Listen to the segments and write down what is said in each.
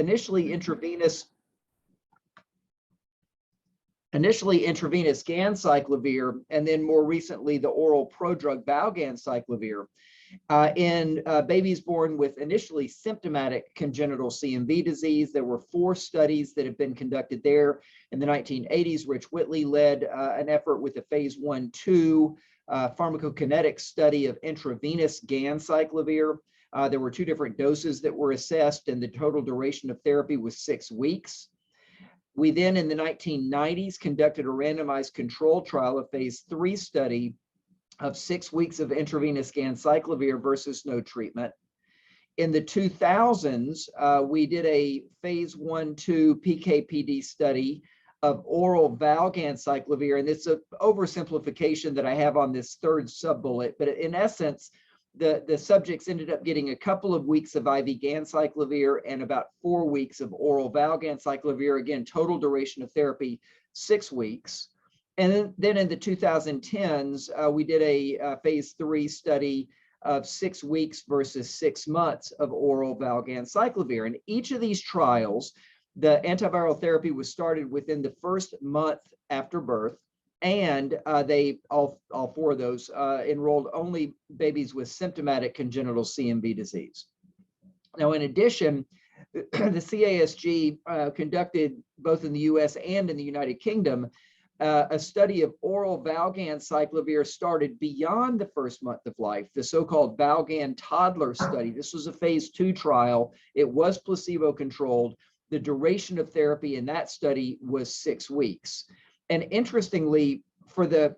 initially intravenous ganciclovir, and then more recently the oral prodrug valganciclovir in babies born with initially symptomatic congenital CMV disease. There were 4 studies that have been conducted there. In the 1980s, Rich Whitley led an effort with a phase 1/2 pharmacokinetic study of intravenous ganciclovir. There were 2 different doses that were assessed, and the total duration of therapy was 6 weeks. We then, in the 1990s, conducted a randomized controlled trial, a phase 3 study of 6 weeks of intravenous ganciclovir versus no treatment. In the 2000s, we did a phase 1/2 PK/PD study of oral valganciclovir, and it's an oversimplification that I have on this 3rd sub-bullet, but in essence, the subjects ended up getting a couple of weeks of IV ganciclovir and about 4 weeks of oral valganciclovir. Again, total duration of therapy 6 weeks. And then in the 2010s, we did a phase 3 study of 6 weeks versus 6 months of oral valganciclovir. In each of these trials, the antiviral therapy was started within the first month after birth, and all 4 of those enrolled only babies with symptomatic congenital CMV disease. Now, in addition, the CASG conducted, both in the US and in the United Kingdom, a study of oral valganciclovir started beyond the first month of life, the so-called Valgan toddler study. This was a phase 2 trial. It was placebo-controlled. The duration of therapy in that study was 6 weeks. And interestingly, for the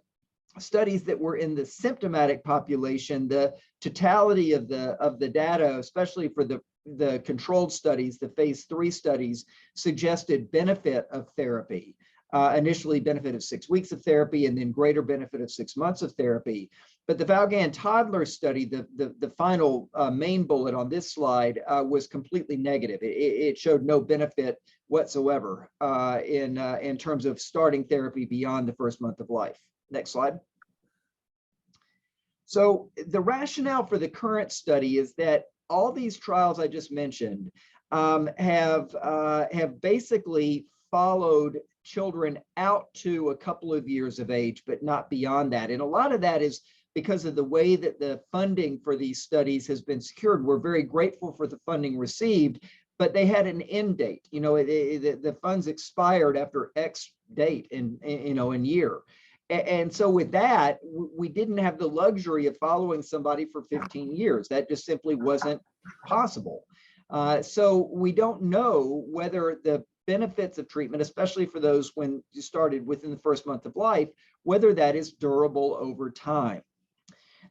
studies that were in the symptomatic population, the totality of the data, especially for the controlled studies, the phase 3 studies, suggested benefit of therapy. Initially benefit of 6 weeks of therapy, and then greater benefit of 6 months of therapy. But the Valgan toddler study, the final main bullet on this slide, was completely negative. It showed no benefit whatsoever in terms of starting therapy beyond the first month of life. Next slide. So the rationale for the current study is that all these trials I just mentioned have basically followed children out to a couple of years of age, but not beyond that. And a lot of that is because of the way that the funding for these studies has been secured. We're very grateful for the funding received, but they had an end date. You know, the funds expired after X date in year. And so with that, we didn't have the luxury of following somebody for 15 years. That just simply wasn't possible. So we don't know whether the benefits of treatment, especially for those when you started within the first month of life, whether that is durable over time.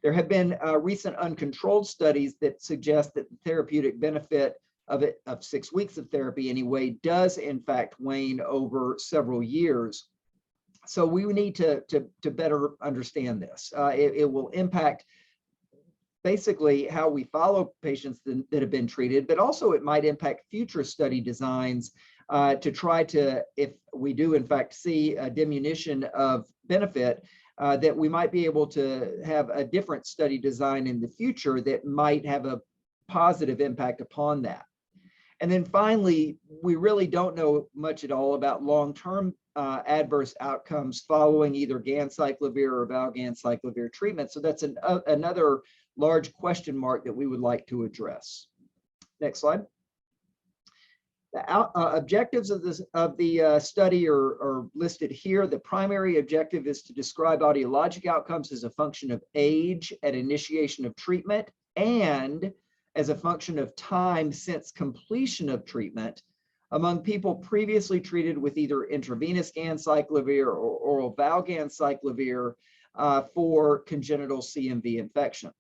There have been recent uncontrolled studies that suggest that the therapeutic benefit of 6 weeks of therapy anyway does in fact wane over several years. So we need to better understand this. It will impact basically how we follow patients that have been treated, but also it might impact future study designs to try to, if we do in fact see a diminution of benefit, that we might be able to have a different study design in the future that might have a positive impact upon that. And then finally, we really don't know much at all about long-term adverse outcomes following either ganciclovir or valganciclovir treatment. So that's another large question mark that we would like to address. Next slide. The objectives of the study are listed here. The primary objective is to describe audiologic outcomes as a function of age at initiation of treatment and as a function of time since completion of treatment among people previously treated with either intravenous ganciclovir or oral valganciclovir for congenital CMV infection.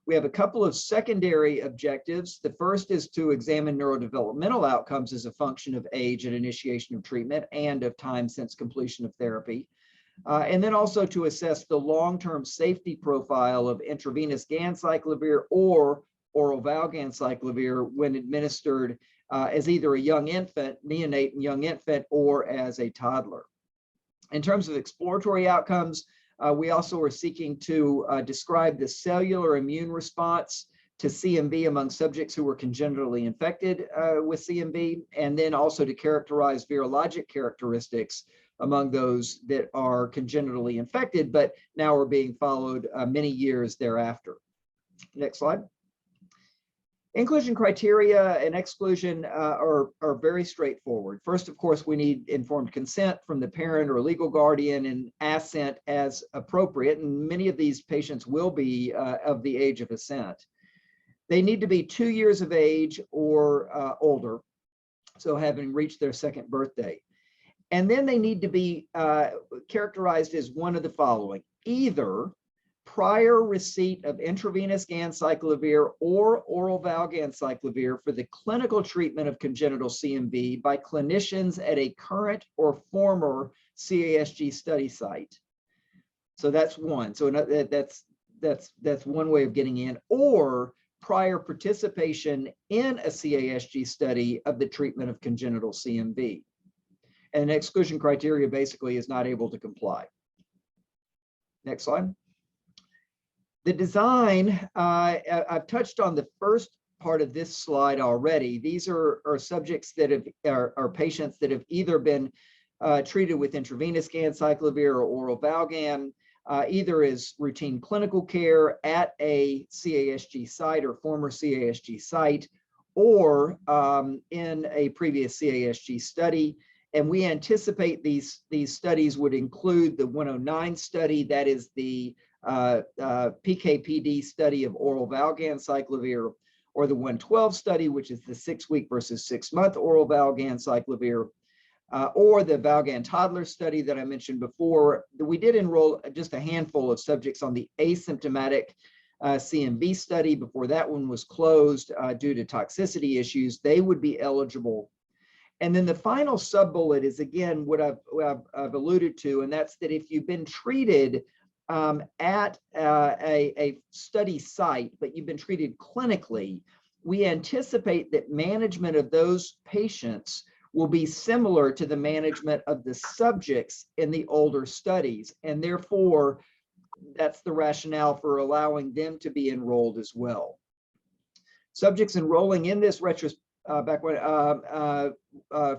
We have a couple of secondary objectives. The first is to examine neurodevelopmental outcomes as a function of age at initiation of treatment and of time since completion of therapy. And then also to assess the long-term safety profile of intravenous ganciclovir or oral valganciclovir when administered as either a young infant, neonate and young infant, or as a toddler. In terms of exploratory outcomes, we also are seeking to describe the cellular immune response to CMV among subjects who were congenitally infected with CMV, and then also to characterize virologic characteristics among those that are congenitally infected, but now are being followed many years thereafter. Next slide. Inclusion criteria and exclusion are very straightforward. First, of course, we need informed consent from the parent or legal guardian and assent as appropriate, and many of these patients will be of the age of assent. They need to be 2 years of age or older, so having reached their second birthday. And then they need to be characterized as one of the following: either prior receipt of intravenous ganciclovir or oral valganciclovir for the clinical treatment of congenital CMV by clinicians at a current or former CASG study site. So that's one. So that's one way of getting in. Or prior participation in a CASG study of the treatment of congenital CMV. And exclusion criteria basically is not able to comply. Next slide. The design, I've touched on the first part of this slide already. These are subjects that are patients that have either been treated with intravenous ganciclovir or oral Valgan, either as routine clinical care at a CASG site or former CASG site, or in a previous CASG study. And we anticipate these studies would include the 109 study, that is the PK/PD study of oral valganciclovir, or the 112 study, which is the 6-week versus 6-month oral valganciclovir, or the Valgan toddler study that I mentioned before. We did enroll just a handful of subjects on the asymptomatic CMV study before that one was closed due to toxicity issues. They would be eligible. And then the final sub-bullet is, again, what I've alluded to, and that's that if you've been treated at a study site, but you've been treated clinically, we anticipate that management of those patients will be similar to the management of the subjects in the older studies. And therefore, that's the rationale for allowing them to be enrolled as well. Subjects enrolling in this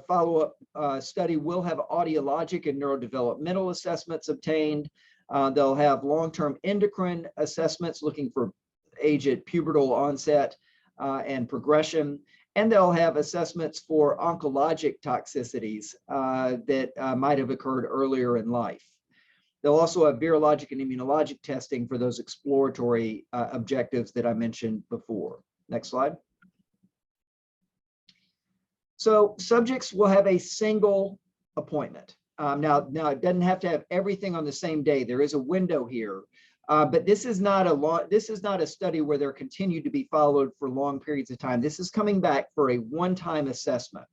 follow-up study will have audiologic and neurodevelopmental assessments obtained. They'll have long-term endocrine assessments looking for age at pubertal onset and progression. And they'll have assessments for oncologic toxicities that might have occurred earlier in life. They'll also have virologic and immunologic testing for those exploratory objectives that I mentioned before. Next slide. So subjects will have a single appointment. Now it doesn't have to have everything on the same day. There is a window here, but this is not a study where they're continued to be followed for long periods of time. This is coming back for a one-time assessment.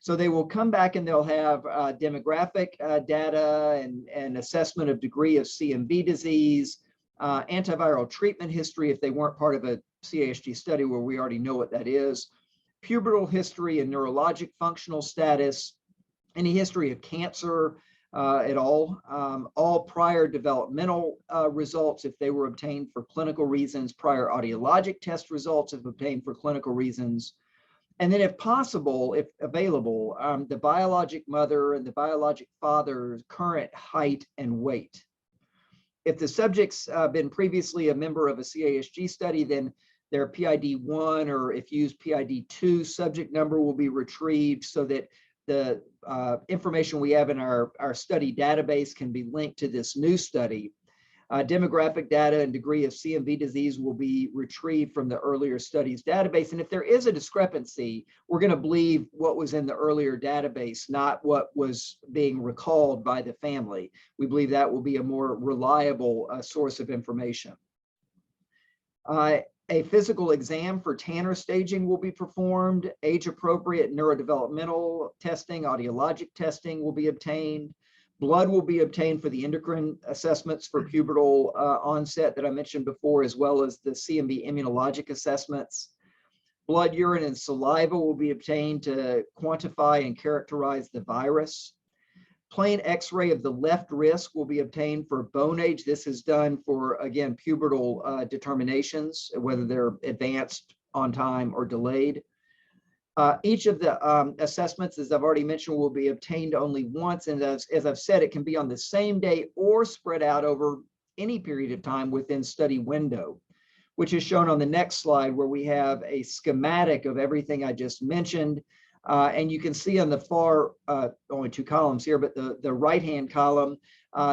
So they will come back and they'll have demographic data and assessment of degree of CMV disease, antiviral treatment history if they weren't part of a CASG study where we already know what that is, pubertal history and neurologic functional status, any history of cancer at all prior developmental results if they were obtained for clinical reasons, prior audiologic test results if obtained for clinical reasons, and then if possible, if available, the biologic mother and the biologic father's current height and weight. If the subject's been previously a member of a CASG study, then their PID-1 or if used PID-2 subject number will be retrieved so that the information we have in our study database can be linked to this new study. Demographic data and degree of CMV disease will be retrieved from the earlier studies database. And if there is a discrepancy, we're going to believe what was in the earlier database, not what was being recalled by the family. We believe that will be a more reliable source of information. A physical exam for Tanner staging will be performed. Age-appropriate neurodevelopmental testing, audiologic testing will be obtained. Blood will be obtained for the endocrine assessments for pubertal onset that I mentioned before, as well as the CMV immunologic assessments. Blood, urine, and saliva will be obtained to quantify and characterize the virus. plain X-ray of the left wrist will be obtained for bone age. This is done for, again, pubertal determinations, whether they're advanced on time or delayed. Each of the assessments, as I've already mentioned, will be obtained only once. And as I've said, it can be on the same day or spread out over any period of time within study window, which is shown on the next slide, where we have a schematic of everything I just mentioned. And you can see on the far, only 2 columns here, but the right-hand column,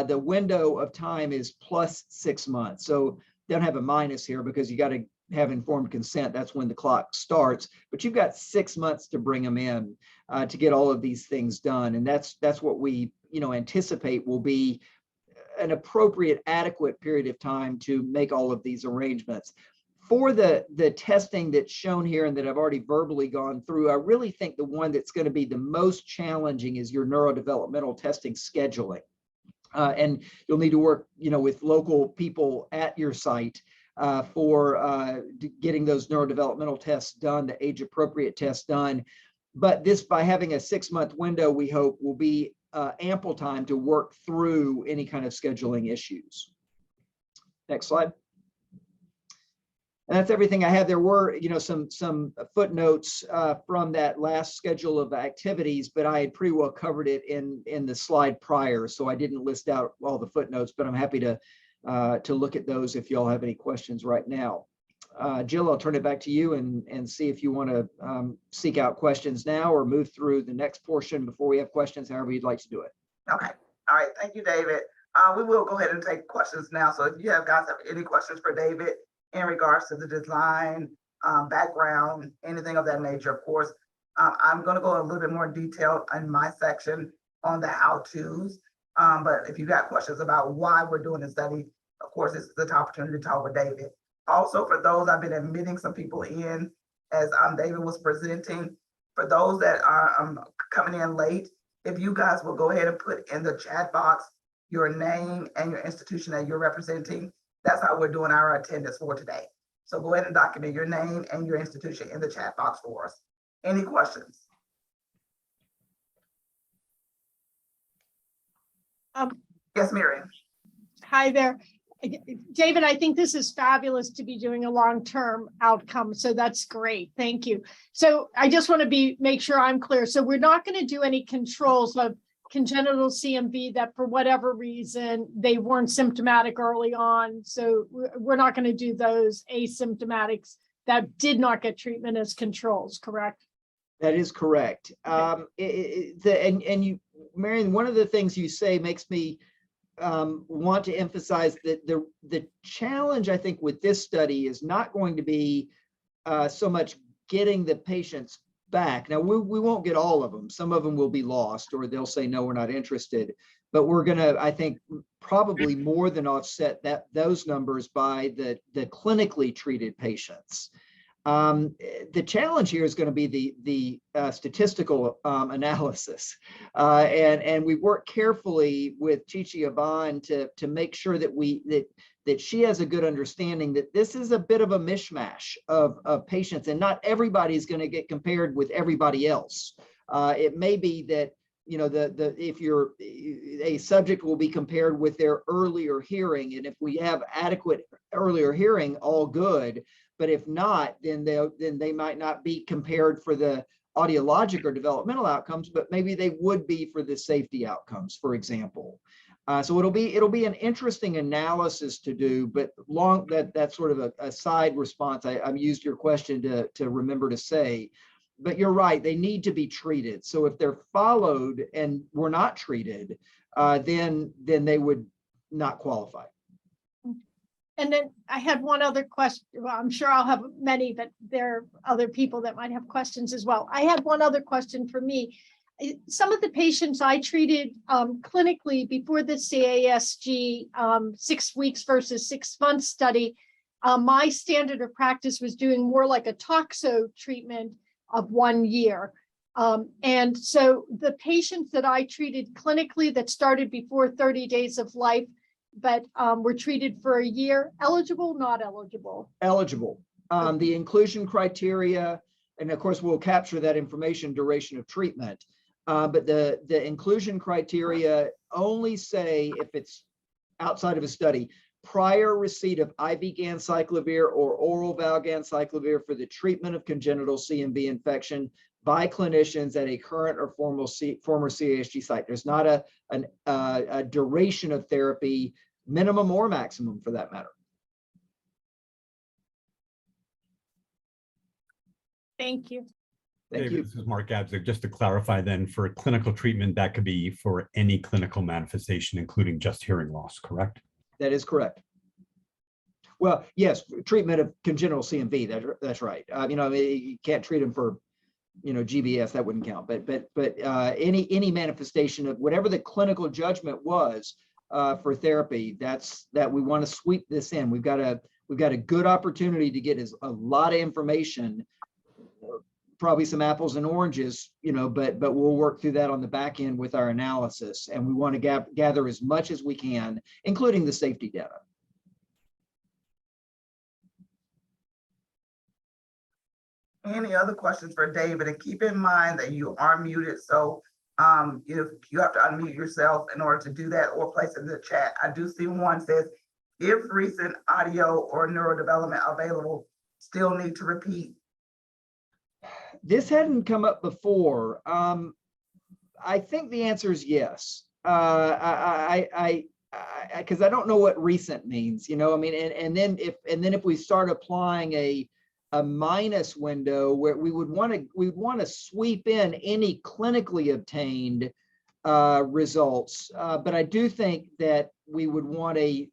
the window of time is plus 6 months. So don't have a minus here because you got to have informed consent. That's when the clock starts, but you've got 6 months to bring them in to get all of these things done. And that's what we, anticipate will be an appropriate, adequate period of time to make all of these arrangements. For the testing that's shown here and that I've already verbally gone through, I really think the one that's going to be the most challenging is your neurodevelopmental testing scheduling. And you'll need to work, with local people at your site for getting those neurodevelopmental tests done, the age-appropriate tests done. But this, by having a 6-month window, we hope will be ample time to work through any kind of scheduling issues. Next slide. And that's everything I had. There were, some footnotes from that last schedule of activities, but I had pretty well covered it in the slide prior, so I didn't list out all the footnotes. But I'm happy to look at those if y'all have any questions right now. Jill, I'll turn it back to you and see if you want to seek out questions now or move through the next portion before we have questions, however you'd like to do it. Okay. All right. Thank you, David. We will go ahead and take questions now. So if you guys have any questions for David in regards to the design, background, anything of that nature, of course, I'm going to go a little bit more detail in my section on the how-tos. But if you got questions about why we're doing the study, of course, this is the opportunity to talk with David. Also, for those, I've been admitting some people in as David was presenting. For those that are coming in late, if you guys will go ahead and put in the chat box your name and your institution that you're representing, that's how we're doing our attendance for today. So go ahead and document your name and your institution in the chat box for us. Any questions? Yes, Miriam. Hi there. David, I think this is fabulous to be doing a long-term outcome. So that's great. Thank you. So I just want to make sure I'm clear. So we're not going to do any controls of congenital CMV that for whatever reason, they weren't symptomatic early on. So we're not going to do those asymptomatics that did not get treatment as controls, correct? That is correct. Okay. Marion, one of the things you say makes me want to emphasize that the challenge, I think, with this study is not going to be so much getting the patients back. Now, we won't get all of them. Some of them will be lost, or they'll say, no, we're not interested. But we're going to, I think, probably more than offset those numbers by the clinically treated patients. The challenge here is going to be the statistical analysis, and we work carefully with Chichi Aban to make sure that she has a good understanding that this is a bit of a mishmash of patients, and not everybody is going to get compared with everybody else. It may be that if a subject will be compared with their earlier hearing, and if we have adequate earlier hearing, all good. But if not, then they might not be compared for the audiologic or developmental outcomes, but maybe they would be for the safety outcomes, for example. So it'll be an interesting analysis to do, but that's sort of a side response. I used your question to remember to say, but you're right, they need to be treated. So if they're followed and were not treated, then they would not qualify. And then I had one other question. Well, I'm sure I'll have many, but there are other people that might have questions as well. I had one other question for me. Some of the patients I treated clinically before the CASG 6 weeks versus 6 months study, my standard of practice was doing more like a toxo treatment of 1 year. And so the patients that I treated clinically that started before 30 days of life, but were treated for a year, eligible, not eligible? Eligible. The inclusion criteria, and of course we'll capture that information, duration of treatment. But the inclusion criteria only say if it's outside of a study, prior receipt of IV ganciclovir or oral valganciclovir for the treatment of congenital CMV infection by clinicians at a current or former CASG site. There's not a duration of therapy, minimum or maximum for that matter. Thank you. Thank David, you. this is Mark Abzig. Just to clarify then, for clinical treatment, that could be for any clinical manifestation, including just hearing loss, correct? That is correct. Well, yes, treatment of congenital CMV. That's right. You know, I mean, you can't treat them for, you know, GBS. That wouldn't count. But any manifestation of whatever the clinical judgment was for therapy, that we want to sweep this in. We've got a good opportunity to get a lot of information. Probably some apples and oranges, you know, but we'll work through that on the back end with our analysis, and we want to gather as much as we can, including the safety data. Any other questions for David? And keep in mind that you are muted, so if you have to unmute yourself in order to do that, or place it in the chat. I do see one says, if recent audio or neurodevelopment available, still need to repeat. This hadn't come up before. I think the answer is yes. Because I don't know what recent means, you know. I mean, and then if we start applying a minus window where we would want to sweep in any clinically obtained results, but I do think that we would want a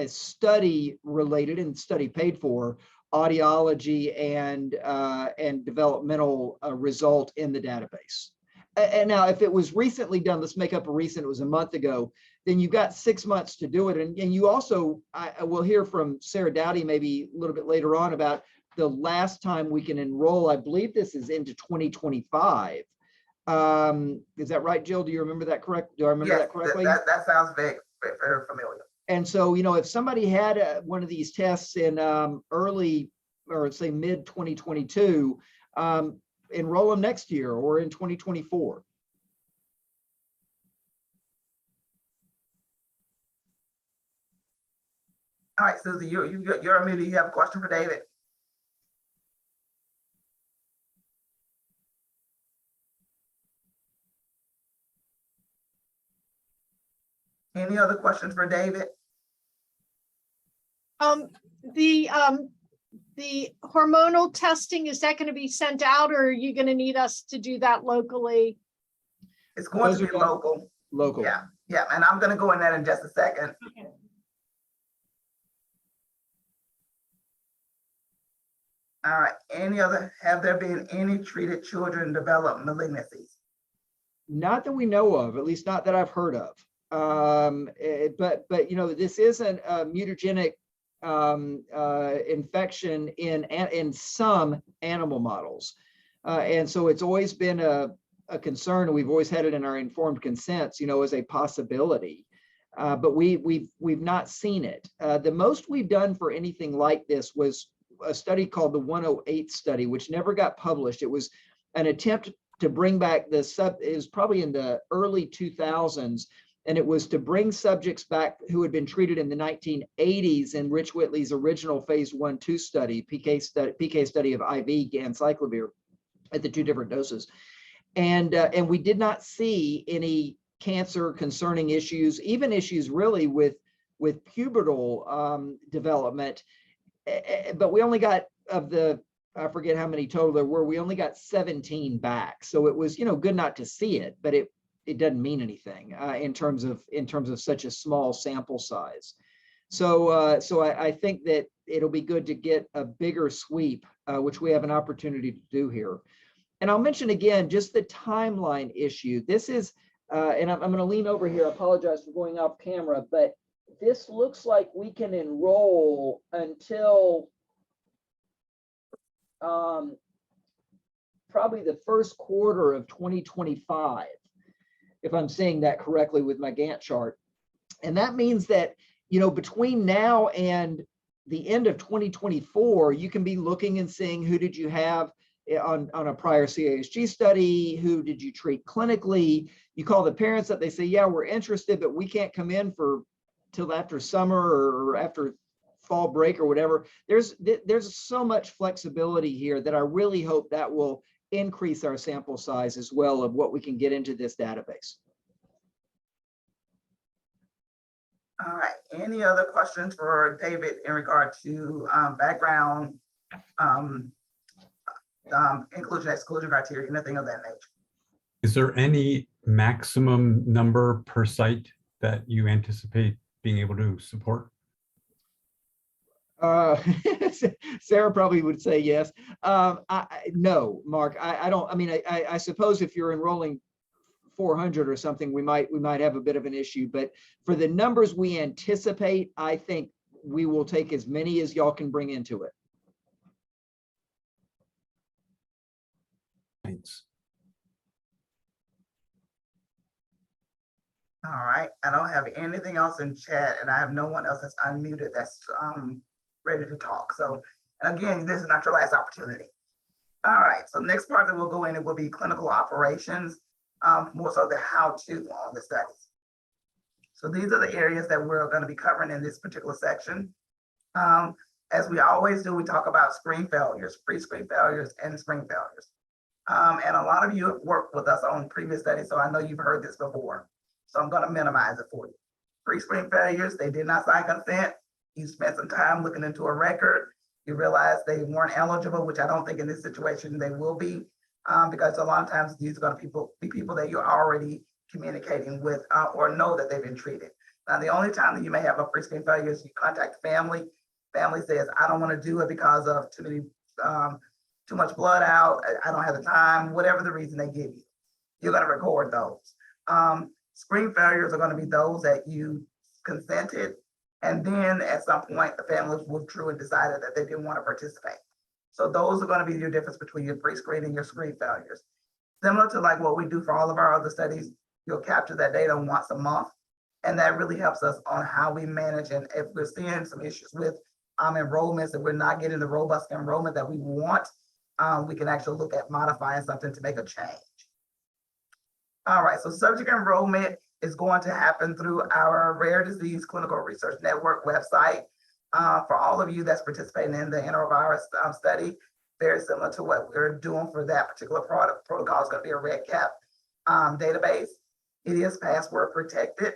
study related and study paid for audiology and developmental result in the database. And now, if it was recently done, let's make up a recent, it was a month ago, then you've got 6 months to do it. And you also, I will hear from Sarah Dowdy maybe a little bit later on about the last time we can enroll. I believe this is into 2025. Is that right, Jill? Do you remember that correct? Do I remember that correctly? That sounds very familiar. And so, you know, if somebody had one of these tests in early, or say mid 2022, enroll them next year or in 2024. All right, Susie, you're muted. You have a question for David? Any other questions for David? The hormonal testing, is that going to be sent out, or are you going to need us to do that locally? It's going to be local. Local. Yeah, and I'm going to go in that in just a second. Okay. All right, have there been any treated children develop malignancies? Not that we know of, at least not that I've heard of. But you know, this isn't a mutagenic infection in some animal models, and so it's always been a concern, and we've always had it in our informed consents, you know, as a possibility. But we've not seen it. The most we've done for anything like this was a study called the 108 study, which never got published. It was an attempt to bring back it was probably in the early 2000s. And it was to bring subjects back who had been treated in the 1980s in Rich Whitley's original phase 1/2 study, PK study of IV ganciclovir at the 2 different doses. And we did not see any cancer concerning issues, even issues really with pubertal development. But we only got, I forget how many total there were, we only got 17 back. So it was, you know, good not to see it, but it doesn't mean anything in terms of such a small sample size. So I think that it'll be good to get a bigger sweep, which we have an opportunity to do here. And I'll mention again, just the timeline issue. This is, and I'm going to lean over here. I apologize for going off camera, but this looks like we can enroll until probably the first quarter of 2025. If I'm saying that correctly with my Gantt chart. And that means that, you know, between now and the end of 2024, you can be looking and seeing who did you have on a prior CASG study? Who did you treat clinically? You call the parents up, they say, yeah, we're interested, but we can't come in till after summer or after fall break or whatever. There's so much flexibility here that I really hope that will increase our sample size as well of what we can get into this database. All right, any other questions for David in regard to background, inclusion, exclusion criteria, anything of that nature? Is there any maximum number per site that you anticipate being able to support? Sarah probably would say yes. No, Mark, I don't. I mean, I suppose if you're enrolling 400 or something, we might have a bit of an issue. But for the numbers we anticipate, I think we will take as many as y'all can bring into it. Thanks. All right, I don't have anything else in chat, and I have no one else that's unmuted that's ready to talk. So again, this is not your last opportunity. All right, so next part that we'll go in, it will be clinical operations, more so the how-to on the studies. So these are the areas that we're going to be covering in this particular section. As we always do, we talk about screen failures, pre-screen failures, and screen failures. And a lot of you have worked with us on previous studies, so I know you've heard this before. So I'm going to minimize it for you. Pre-screen failures, they did not sign consent. You spent some time looking into a record. You realize they weren't eligible, which I don't think in this situation they will be, because a lot of times these are going to be people that you're already communicating with or know that they've been treated. Now, the only time that you may have a pre-screen failure is you contact family. Family says, I don't want to do it because of too much blood out. I don't have the time, whatever the reason they give you. You're going to record those. Screen failures are going to be those that you consented, and then at some point the families withdrew and decided that they didn't want to participate. So those are going to be your difference between your pre-screen and your screen failures. Similar to like what we do for all of our other studies, you'll capture that data once a month, and that really helps us on how we manage. And if we're seeing some issues with enrollments, and we're not getting the robust enrollment that we want, we can actually look at modifying something to make a change. All right, so subject enrollment is going to happen through our Rare Disease Clinical Research Network website. For all of you that's participating in the enterovirus study, very similar to what we're doing for that particular protocol, is going to be a REDCap database. It is password protected.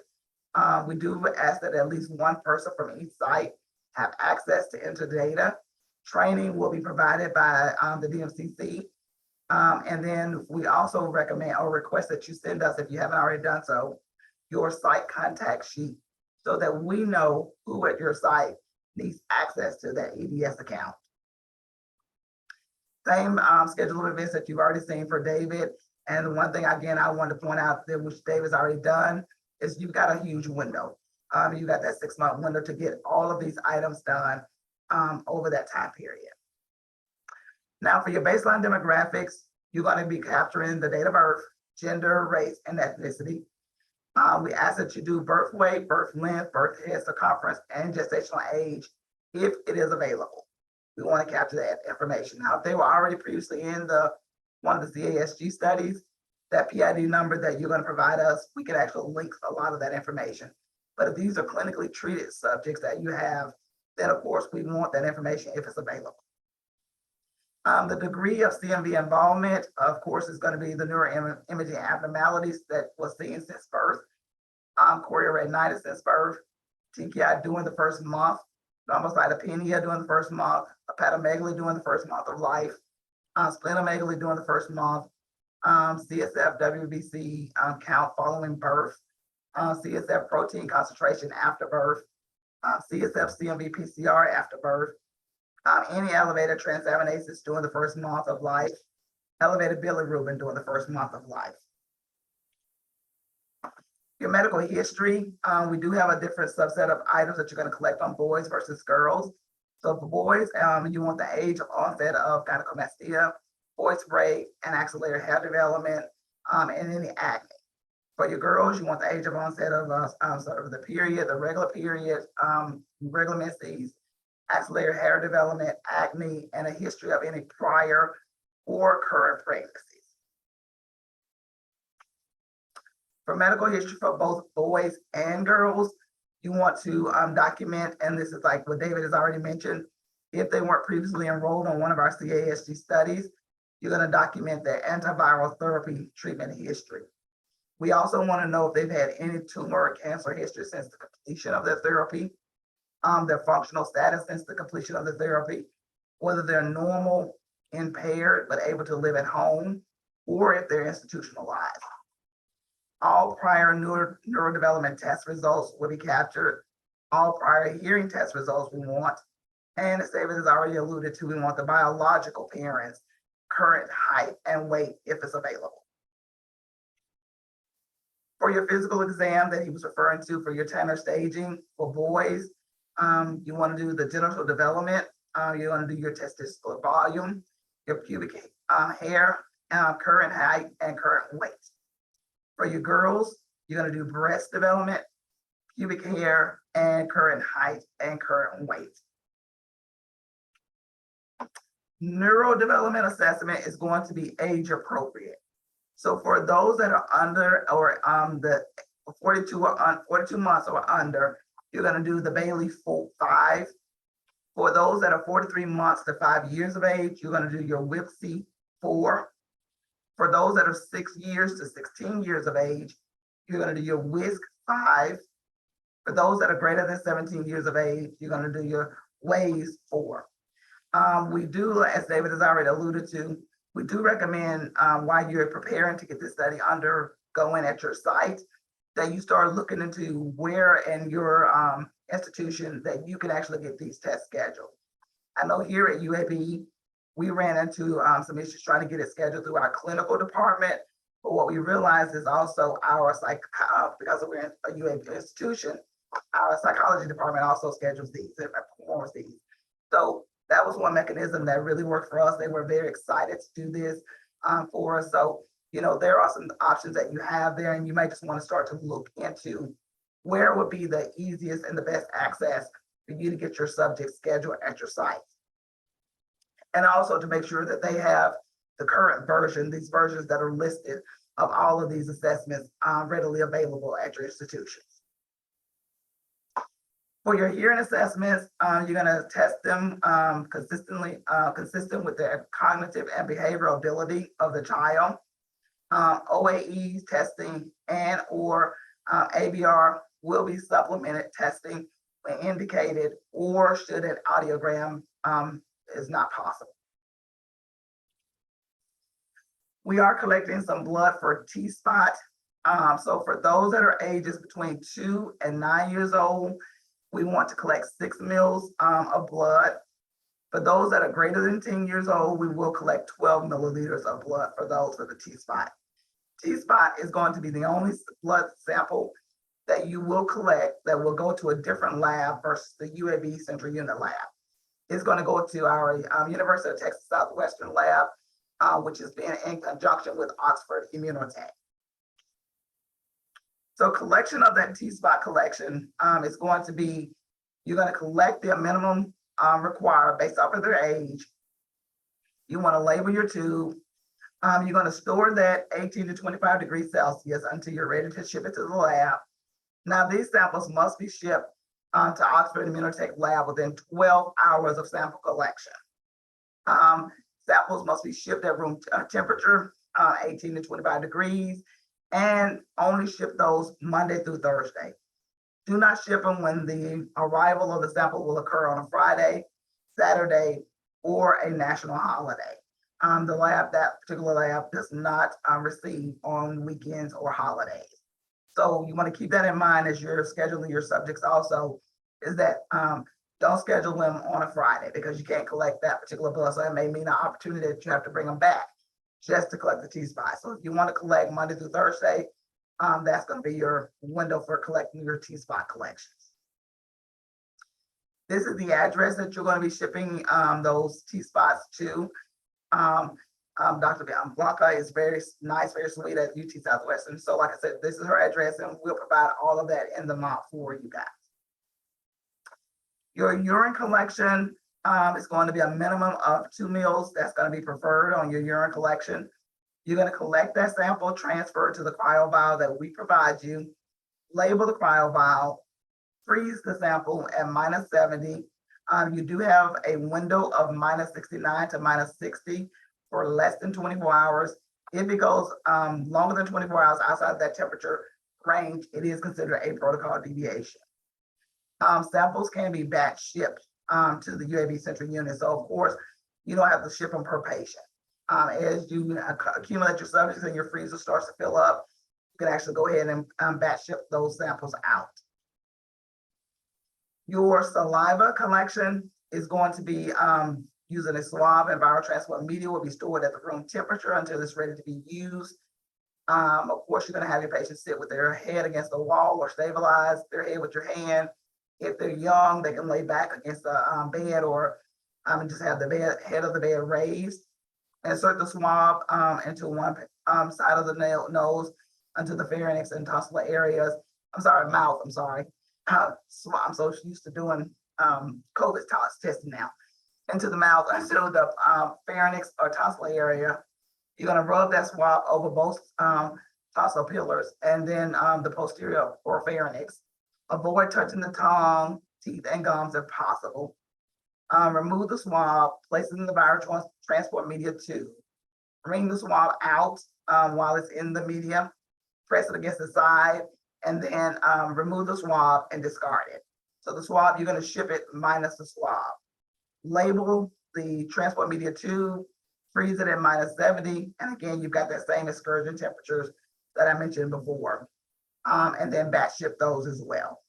We do ask that at least one person from each site have access to enter data. Training will be provided by the DMCC. And then we also recommend or request that you send us, if you haven't already done so, your site contact sheet so that we know who at your site needs access to that EDS account. Same schedule of events that you've already seen for David. And the one thing, again, I wanted to point out that which David's already done is you've got a huge window. You got that 6-month window to get all of these items done over that time period. Now, for your baseline demographics, you're going to be capturing the date of birth, gender, race, and ethnicity. We ask that you do birth weight, birth length, birth head circumference, and gestational age if it is available. We want to capture that information. Now, if they were already previously in one of the CASG studies, that PID number that you're going to provide us, we can actually link a lot of that information. But if these are clinically treated subjects that you have, then of course we want that information if it's available. The degree of CMV involvement, of course, is going to be the neuroimaging abnormalities that was seen since birth, chorioretinitis since birth, TKI during the first month, thrombocytopenia during the first month, hepatomegaly during the first month of life, splenomegaly during the first month, CSF WBC count following birth, CSF protein concentration after birth, CSF CMV PCR after birth, any elevated transaminases during the first month of life, elevated bilirubin during the first month of life. Your medical history, we do have a different subset of items that you're going to collect on boys versus girls. So for boys, you want the age of onset of gynecomastia, voice break, and axillary hair development, and any acne. For your girls, you want the age of onset of sort of the period, the regular period, regular menses, axillary hair development, acne, and a history of any prior or current pregnancies. For medical history for both boys and girls, you want to document, and this is like what David has already mentioned, if they weren't previously enrolled on one of our CASG studies, you're going to document their antiviral therapy treatment history. We also want to know if they've had any tumor or cancer history since the completion of their therapy, their functional status since the completion of the therapy, whether they're normal, impaired, but able to live at home, or if they're institutionalized. All prior neurodevelopment test results will be captured. All prior hearing test results we want. And as David has already alluded to, we want the biological parents' current height and weight if it's available. For your physical exam that he was referring to for your Tanner staging for boys, you want to do the genital development. You want to do your testicular volume, your pubic hair, current height, and current weight. For your girls, you're going to do breast development, pubic hair, and current height and current weight. Neurodevelopment assessment is going to be age appropriate. So for those that are under or the 42 months or under, you're going to do the Bailey-5. For those that are 43 months to 5 years of age, you're going to do your WIPSI-4. For those that are 6 years to 16 years of age, you're going to do your WISC-5. For those that are greater than 17 years of age, you're going to do your WAIS-4. We do, as David has already alluded to, we do recommend while you're preparing to get this study undergoing at your site, that you start looking into where in your institution that you can actually get these tests scheduled. I know here at UAB, we ran into some issues trying to get it scheduled through our clinical department, but what we realized is also our because we're in a UAB institution, our psychology department also schedules these and performs these. So that was one mechanism that really worked for us. They were very excited to do this for us. So, you know, there are some options that you have there, and you might just want to start to look into where would be the easiest and the best access for you to get your subject scheduled at your site. And also to make sure that they have the current version, these versions that are listed of all of these assessments readily available at your institutions. For your hearing assessments, you're going to test them consistent with the cognitive and behavioral ability of the child. OAE testing and or ABR will be supplemented testing when indicated, or should an audiogram is not possible. We are collecting some blood for T-spot. So for those that are ages between 2 and 9 years old, we want to collect 6 mils of blood. For those that are greater than 10 years old, we will collect 12 milliliters of blood for those for the T-spot. T-spot is going to be the only blood sample that you will collect that will go to a different lab versus the UAB Central Unit Lab. It's going to go to our University of Texas Southwestern Lab, which is being in conjunction with Oxford Immunotech. So collection of that T-spot collection is going to be, you're going to collect the minimum required based off of their age. You want to label your tube. You're going to store that 18 to 25 degrees Celsius until you're ready to ship it to the lab. Now, these samples must be shipped to Oxford Immunotech lab within 12 hours of sample collection. Samples must be shipped at room temperature, 18 to 25 degrees, and only ship those Monday through Thursday. Do not ship them when the arrival of the sample will occur on a Friday, Saturday, or a national holiday. The lab, that particular lab, does not receive on weekends or holidays. So you want to keep that in mind as you're scheduling your subjects also, is that don't schedule them on a Friday because you can't collect that particular blood. So it may mean an opportunity that you have to bring them back just to collect the T-spot. So if you want to collect Monday through Thursday, that's going to be your window for collecting your T-spot collections. This is the address that you're going to be shipping those T-spots to. Dr. Blanca is very nice, very sweet at UT Southwestern. So like I said, this is her address, and we'll provide all of that in the mop for you guys. Your urine collection, It's going to be a minimum of 2 meals. That's going to be preferred on your urine collection. You're going to collect that sample, transfer it to the cryo vial that we provide you, label the cryo vial, freeze the sample at -70. You do have a window of -69 to -60 for less than 24 hours. If it goes longer than 24 hours outside that temperature range, it is considered a protocol deviation. Samples can be batch shipped to the UAB central unit. So of course, you don't have to ship them per patient. As you accumulate your subjects and your freezer starts to fill up, you can actually go ahead and batch ship those samples out. Your saliva collection is going to be using a swab, and viral transport media will be stored at the room temperature until it's ready to be used. Of course, you're going to have your patients sit with their head against the wall or stabilize their head with your hand. If they're young, they can lay back against the bed or just have the head of the bed raised. Insert the swab into one side of the nose into the pharynx and tonsillar areas. Mouth. I'm sorry. I'm so used to doing COVID testing now. Into the mouth, instead of the pharynx or tonsillar area. You're going to rub that swab over both tonsil pillars and then the posterior or pharynx. Avoid touching the tongue, teeth, and gums if possible. Remove the swab, place it in the viral transport media tube. Wring the swab out while it's in the media. Press it against the side, and then remove the swab and discard it. So the swab, you're going to ship it minus the swab. Label the transport media tube, freeze it at -70. And again, you've got that same excursion temperatures that I mentioned before. And then batch ship those as well.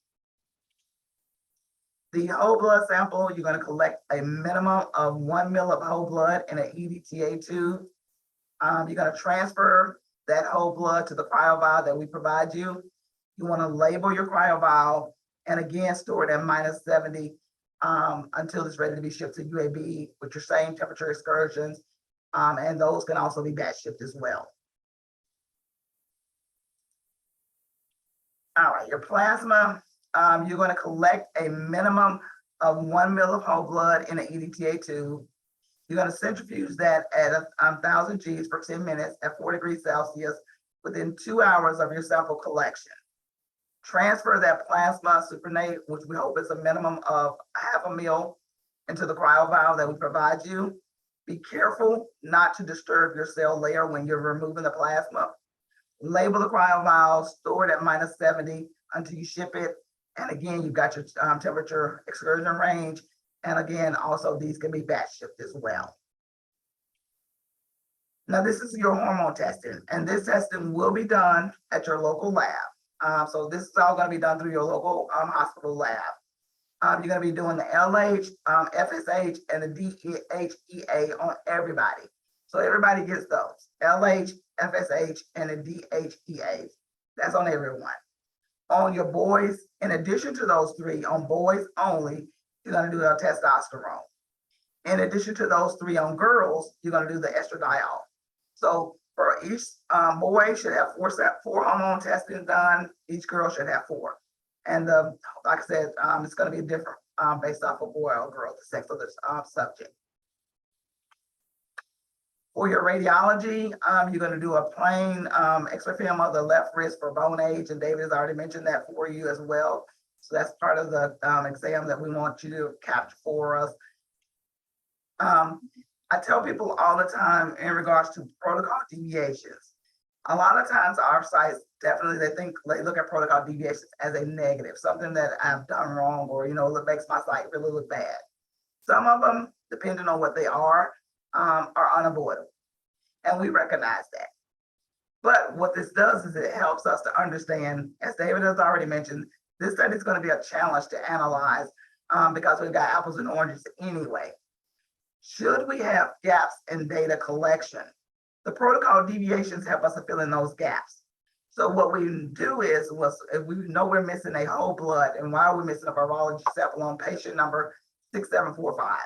The whole blood sample, you're going to collect a minimum of 1 ml of whole blood in an EDTA tube. You're going to transfer that whole blood to the cryo vial that we provide you. You want to label your cryo vial and again store it at -70 until it's ready to be shipped to UAB with your same temperature excursions. And those can also be batch shipped as well. All right, your plasma, you're going to collect a minimum of 1 ml of whole blood in an EDTA tube. You're going to centrifuge that at 1,000 Gs for 10 minutes at 4 degrees Celsius within 2 hours of your sample collection. Transfer that plasma supernatant, which we hope is a minimum of 1/2 ml, into the cryo vial that we provide you. Be careful not to disturb your cell layer when you're removing the plasma. Label the cryo vial, store it at -70 until you ship it. And again, you've got your temperature excursion range. And again, also these can be batch shipped as well. Now, this is your hormone testing, and this testing will be done at your local lab. So this is all going to be done through your local hospital lab. You're going to be doing the LH, FSH, and the DHEA on everybody. So everybody gets those, LH, FSH, and the DHEA. That's on everyone. On your boys, in addition to those three, on boys only, you're going to do a testosterone. In addition to those three on girls, you're going to do the estradiol. So for each boy should have four hormone testing done. Each girl should have 4. And like I said, it's going to be different based off of boy or girl, the sex of the subject. For your radiology, you're going to do a plain X-ray film of the left wrist for bone age, and David has already mentioned that for you as well. So that's part of the exam that we want you to capture for us. I tell people all the time in regards to protocol deviations. A lot of times our sites definitely they look at protocol deviations as a negative, something that I've done wrong, or it makes my site really look bad. Some of them, depending on what they are unavoidable, and we recognize that. But what this does is it helps us to understand, as David has already mentioned, this study is going to be a challenge to analyze because we've got apples and oranges anyway. Should we have gaps in data collection, the protocol deviations help us to fill in those gaps. So what we do is, if we know we're missing a whole blood, and why are we missing a virology sample on patient number 6745?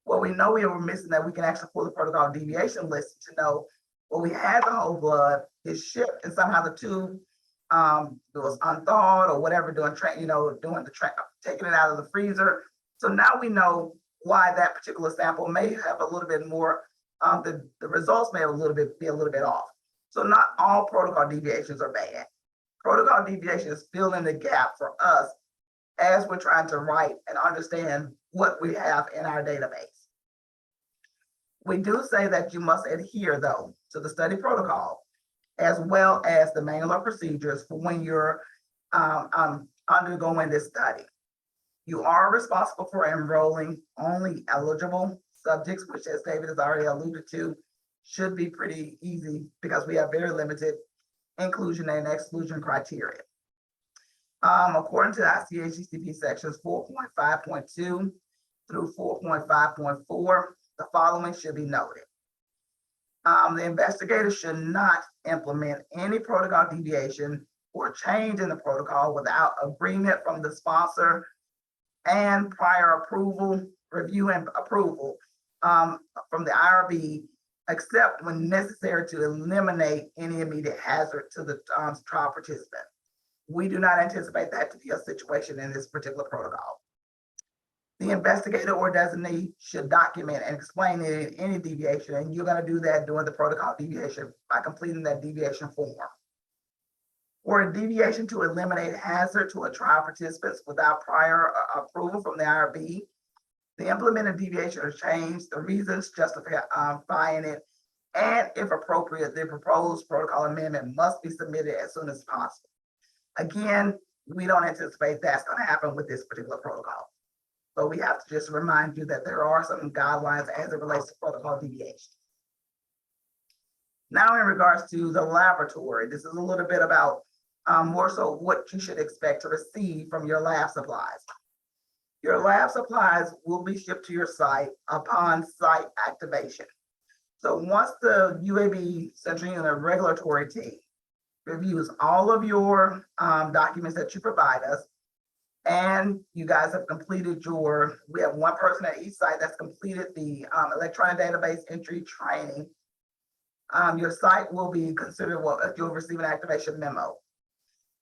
Well, we know we were missing that we can actually pull the protocol deviation list to know, well, we had the whole blood, it's shipped, and somehow the tube was unthawed or whatever, taking it out of the freezer. So now we know why that particular sample may have a little bit more, the results may have be a little bit off. So not all protocol deviations are bad. Protocol deviations fill in the gap for us as we're trying to write and understand what we have in our database. We do say that you must adhere, though, to the study protocol, as well as the manual of procedures for when you're undergoing this study. You are responsible for enrolling only eligible subjects, which, as David has already alluded to, should be pretty easy because we have very limited inclusion and exclusion criteria. According to ICHGCP sections 4.5.2 through 4.5.4, the following should be noted. The investigator should not implement any protocol deviation or change in the protocol without agreement from the sponsor and prior approval, review and approval from the IRB, except when necessary to eliminate any immediate hazard to the trial participant. We do not anticipate that to be a situation in this particular protocol. The investigator or designee should document and explain any deviation, and you're going to do that during the protocol deviation by completing that deviation form. For a deviation to eliminate hazard to a trial participants without prior approval from the IRB, the implemented deviation or change, the reasons justifying it, and if appropriate, the proposed protocol amendment must be submitted as soon as possible. Again, we don't anticipate that's going to happen with this particular protocol. But we have to just remind you that there are some guidelines as it relates to protocol deviation. Now, in regards to the laboratory, this is a little bit about more so what you should expect to receive from your lab supplies. Your lab supplies will be shipped to your site upon site activation. So once the UAB Central Unit regulatory team reviews all of your documents that you provide us, and you guys have completed we have one person at each site that's completed the electronic database entry training, your site will be considered, you'll receive an activation memo.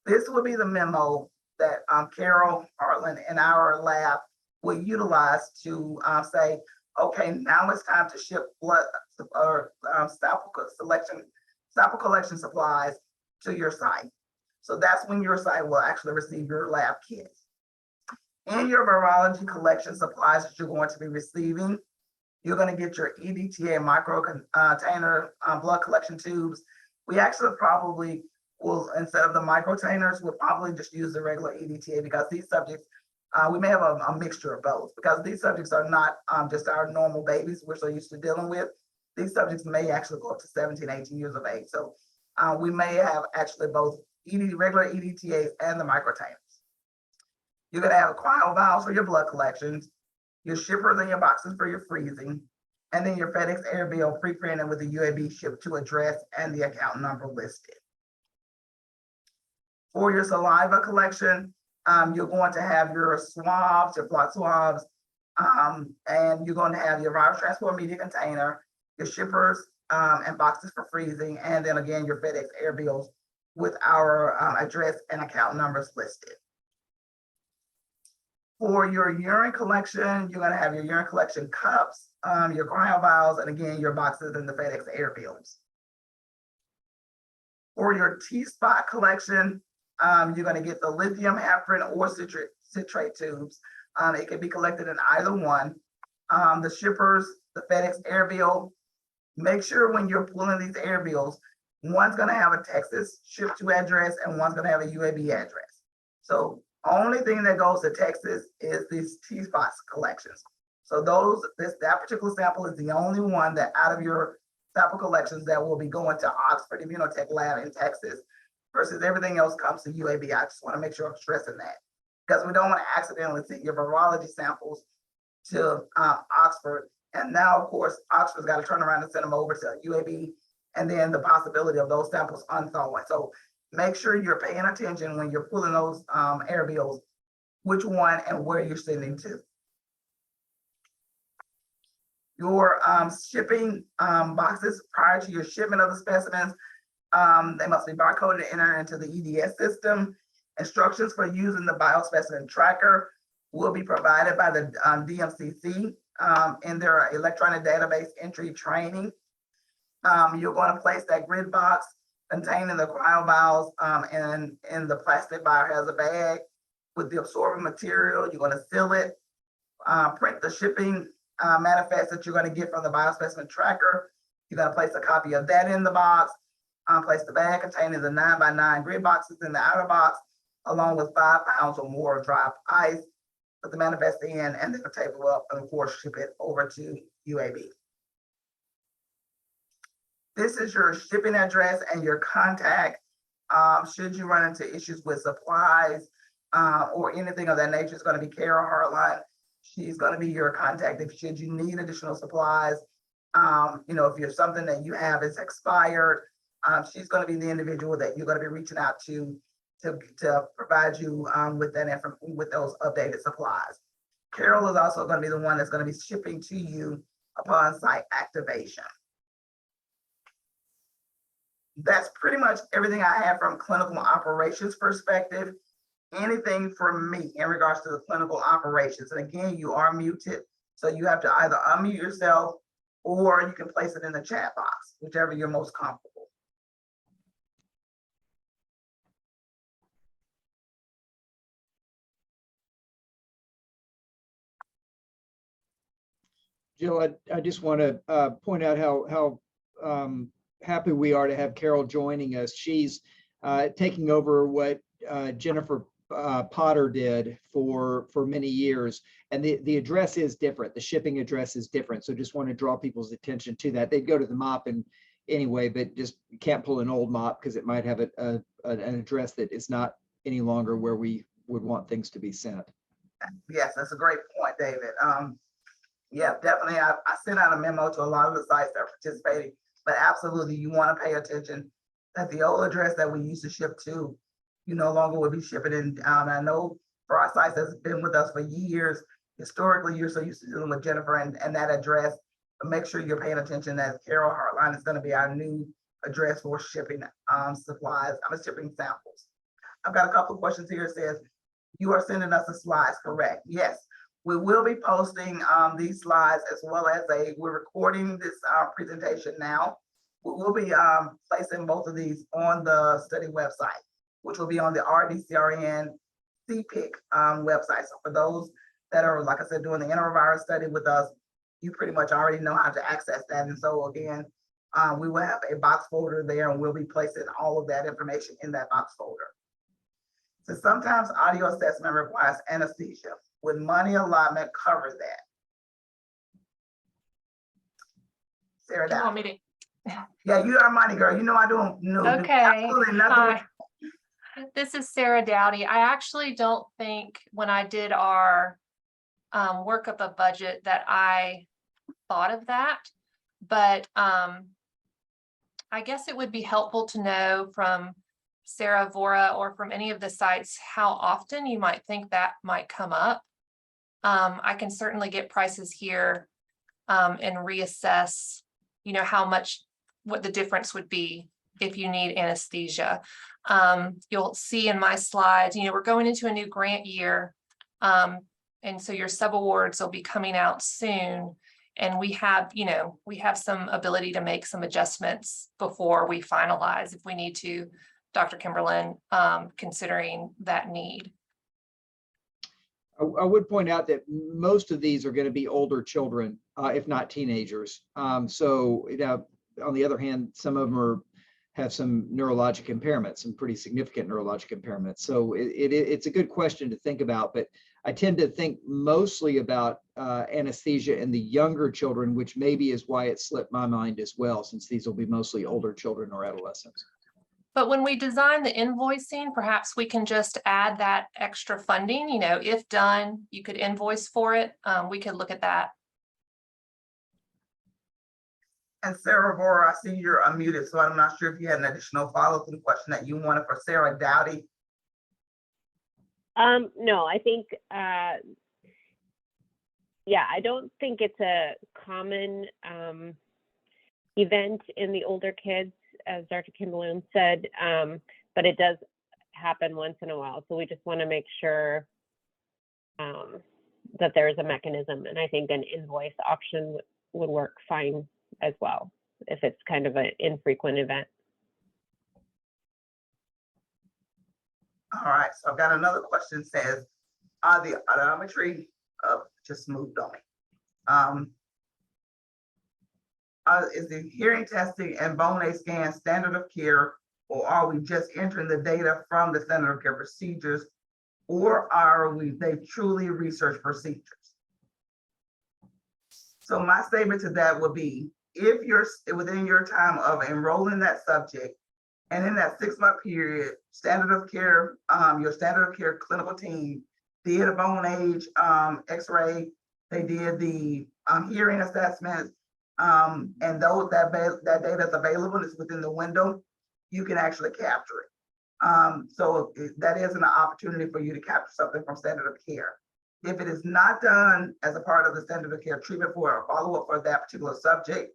This will be the memo that Carol Hartland in our lab will utilize to say, okay, now it's time to ship blood or sample collection supplies to your site. So that's when your site will actually receive your lab kits. In your virology collection supplies that you're going to be receiving, you're going to get your EDTA micro container blood collection tubes. We actually probably will, instead of the microtainers, we'll probably just use the regular EDTA because these subjects, we may have a mixture of both because these subjects are not just our normal babies we're so used to dealing with. These subjects may actually go up to 17, 18 years of age. So we may have actually both regular EDTAs and the microtainers. You're going to have cryo vials for your blood collections, your shippers and your boxes for your freezing, and then your FedEx air bill pre-printed with the UAB shipped to address and the account number listed. For your saliva collection, you're going to have your swabs, your blood swabs, and you're going to have your virus transport media container, your shippers and boxes for freezing, and then again, your FedEx air bills with our address and account numbers listed. For your urine collection, you're going to have your urine collection cups, your cryo vials, and again, your boxes and the FedEx air bills. For your T-spot collection, you're going to get the lithium, heparin, or citrate tubes. It can be collected in either one. The shippers, the FedEx air bill. Make sure when you're pulling these air bills, one's going to have a Texas ship to address and one's going to have a UAB address. So only thing that goes to Texas is these T-spot collections. So that particular sample is the only one that out of your sample collections that will be going to Oxford Immunotech Lab in Texas, versus everything else comes to UAB. I just want to make sure I'm stressing that because we don't want to accidentally send your virology samples to Oxford. And now, of course, Oxford's got to turn around and send them over to UAB, and then the possibility of those samples unthawing. So make sure you're paying attention when you're pulling those air bills, which one and where you're sending to. Your shipping boxes prior to your shipment of the specimens, they must be barcoded and entered into the EDS system. Instructions for using the biospecimen tracker will be provided by the DMCC in their electronic database entry training. You're going to place that grid box containing the cryo vials in the plastic biohazard bag with the absorbent material. You're going to seal it, print the shipping manifest that you're going to get from the biospecimen tracker. You're going to place a copy of that in the box, place the bag containing the 9x9 grid boxes in the outer box, along with 5 pounds or more of dry ice, put the manifest in, and then tape it up, and of course, ship it over to UAB. This is your shipping address and your contact. Should you run into issues with supplies or anything of that nature, it's going to be Carol Hartline. She's going to be your contact if should you need additional supplies. If you're something that you have is expired, she's going to be the individual that you're going to be reaching out to provide you with those updated supplies. Carol is also going to be the one that's going to be shipping to you upon site activation. That's pretty much everything I have from clinical operations perspective. Anything from me in regards to the clinical operations. And again, you are muted, so you have to either unmute yourself or you can place it in the chat box, whichever you're most comfortable. Jill, I just want to point out how happy we are to have Carol joining us. She's taking over what Jennifer Potter did for many years, and the address is different. The shipping address is different. So just want to draw people's attention to that. They'd go to the MOP and anyway, but just can't pull an old MOP because it might have an address that is not any longer where we would want things to be sent. Yes, that's a great point, David. Yeah, definitely. I sent out a memo to a lot of the sites that are participating, but absolutely, you want to pay attention that the old address that we used to ship to, you no longer will be shipping in. I know for our sites that's been with us for years, historically, you're so used to dealing with Jennifer and that address, but make sure you're paying attention that Carol Hartline is going to be our new address for shipping supplies. Shipping samples. I've got a couple of questions here. It says, you are sending us the slides, correct? Yes. We will be posting these slides as well as we're recording this presentation now. We'll be placing both of these on the study website, which will be on the RDCRN CPIC website. So for those that are, like I said, doing the enterovirus study with us, you pretty much already know how to access that. And so again, we will have a box folder there and we'll be placing all of that information in that box folder. So sometimes audio assessment requires anesthesia. Would money allotment cover that? Sarah, You want me to? Yeah, you are money girl. You know I don't know. Okay. Absolutely nothing. This is Sarah Dowdy. I actually don't think when I did our workup of budget that I thought of that, but I guess it would be helpful to know from Sarah Vora or from any of the sites how often you might think that might come up. I can certainly get prices here and reassess, how much, what the difference would be if you need anesthesia. You'll see in my slides, we're going into a new grant year. And so your subawards will be coming out soon. And we have some ability to make some adjustments before we finalize if we need to, Dr. Kimberlin, considering that need. I would point out that most of these are going to be older children, if not teenagers. So on the other hand, some of them have some neurologic impairments, some pretty significant neurologic impairments. So it's a good question to think about, but I tend to think mostly about anesthesia in the younger children, which maybe is why it slipped my mind as well, since these will be mostly older children or adolescents. But when we design the invoicing, perhaps we can just add that extra funding, if done, you could invoice for it. We could look at that. And Sarah Vora, I see you're unmuted, so I'm not sure if you had an additional follow-up to the question that you wanted for Sarah Dowdy. No, I think, I don't think it's a common event in the older kids, as Dr. Kimberlin said, but it does happen once in a while. So we just want to make sure that there is a mechanism. And I think an invoice option would work fine as well, if it's kind of an infrequent event. All right, so I've got another question, says, are the audiometry just moved on me? Is the hearing testing and bone age scan standard of care, or are we just entering the data from the standard of care procedures, or are they truly research procedures? So my statement to that would be, if you're within your time of enrolling that subject, and in that 6-month period, standard of care, your standard of care clinical team did a bone age X-ray, they did the hearing assessments, and that data is available, it's within the window, you can actually capture it. So that is an opportunity for you to capture something from standard of care. If it is not done as a part of the standard of care treatment for a follow-up for that particular subject,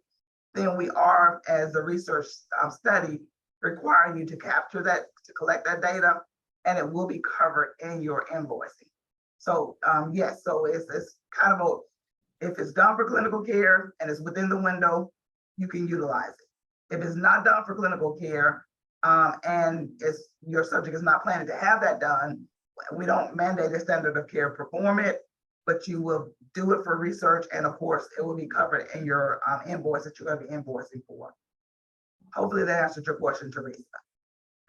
then we are, as the research study, requiring you to capture that, to collect that data, and it will be covered in your invoicing. So yes, so it's kind of if it's done for clinical care and it's within the window, you can utilize it. If it's not done for clinical care, and your subject is not planning to have that done, we don't mandate a standard of care perform it, but you will do it for research, and of course, it will be covered in your invoice that you're going to be invoicing for. Hopefully that answered your question, Teresa.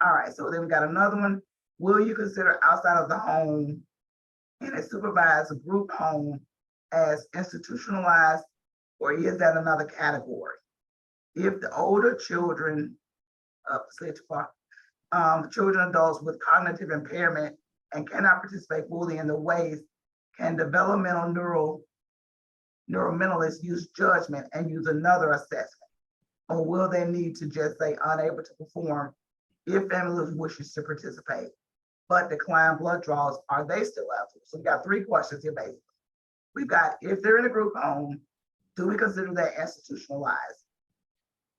All right, so then we got another one. Will you consider outside of the home in a supervised group home as institutionalized, or is that another category? If the older children, children, adults with cognitive impairment and cannot participate fully in the ways, can developmental neuromentalists use judgment and use another assessment? Or will they need to just say unable to perform if family wishes to participate, but decline blood draws, are they still eligible? So we got 3 questions here basically. We've got, if they're in a group home, do we consider that institutionalized?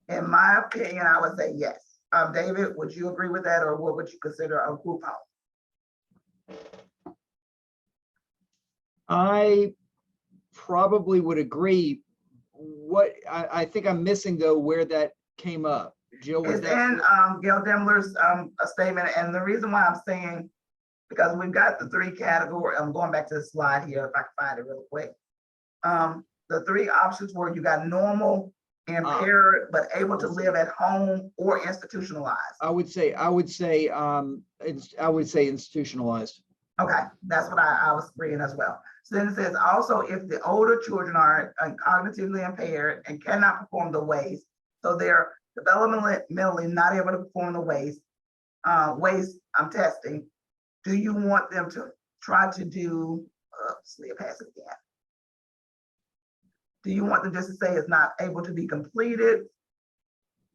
In my opinion, I would say yes. David, would you agree with that, or what would you consider a group home? I probably would agree. What I think I'm missing though, where that came up. Jill, was It's that in Gail Demler's a statement, and the reason why I'm saying, because we've got the 3 categories. I'm going back to the slide here if I can find it real quick. The 3 options were, you got normal, impaired, but able to live at home, or institutionalized. I would say institutionalized. Okay, that's what I was reading as well. So then it says, also, if the older children are cognitively impaired and cannot perform the ways, so they're developmentally not able to perform the ways I'm testing, do you want them to try to do, pass it again. Do you want them just to say it's not able to be completed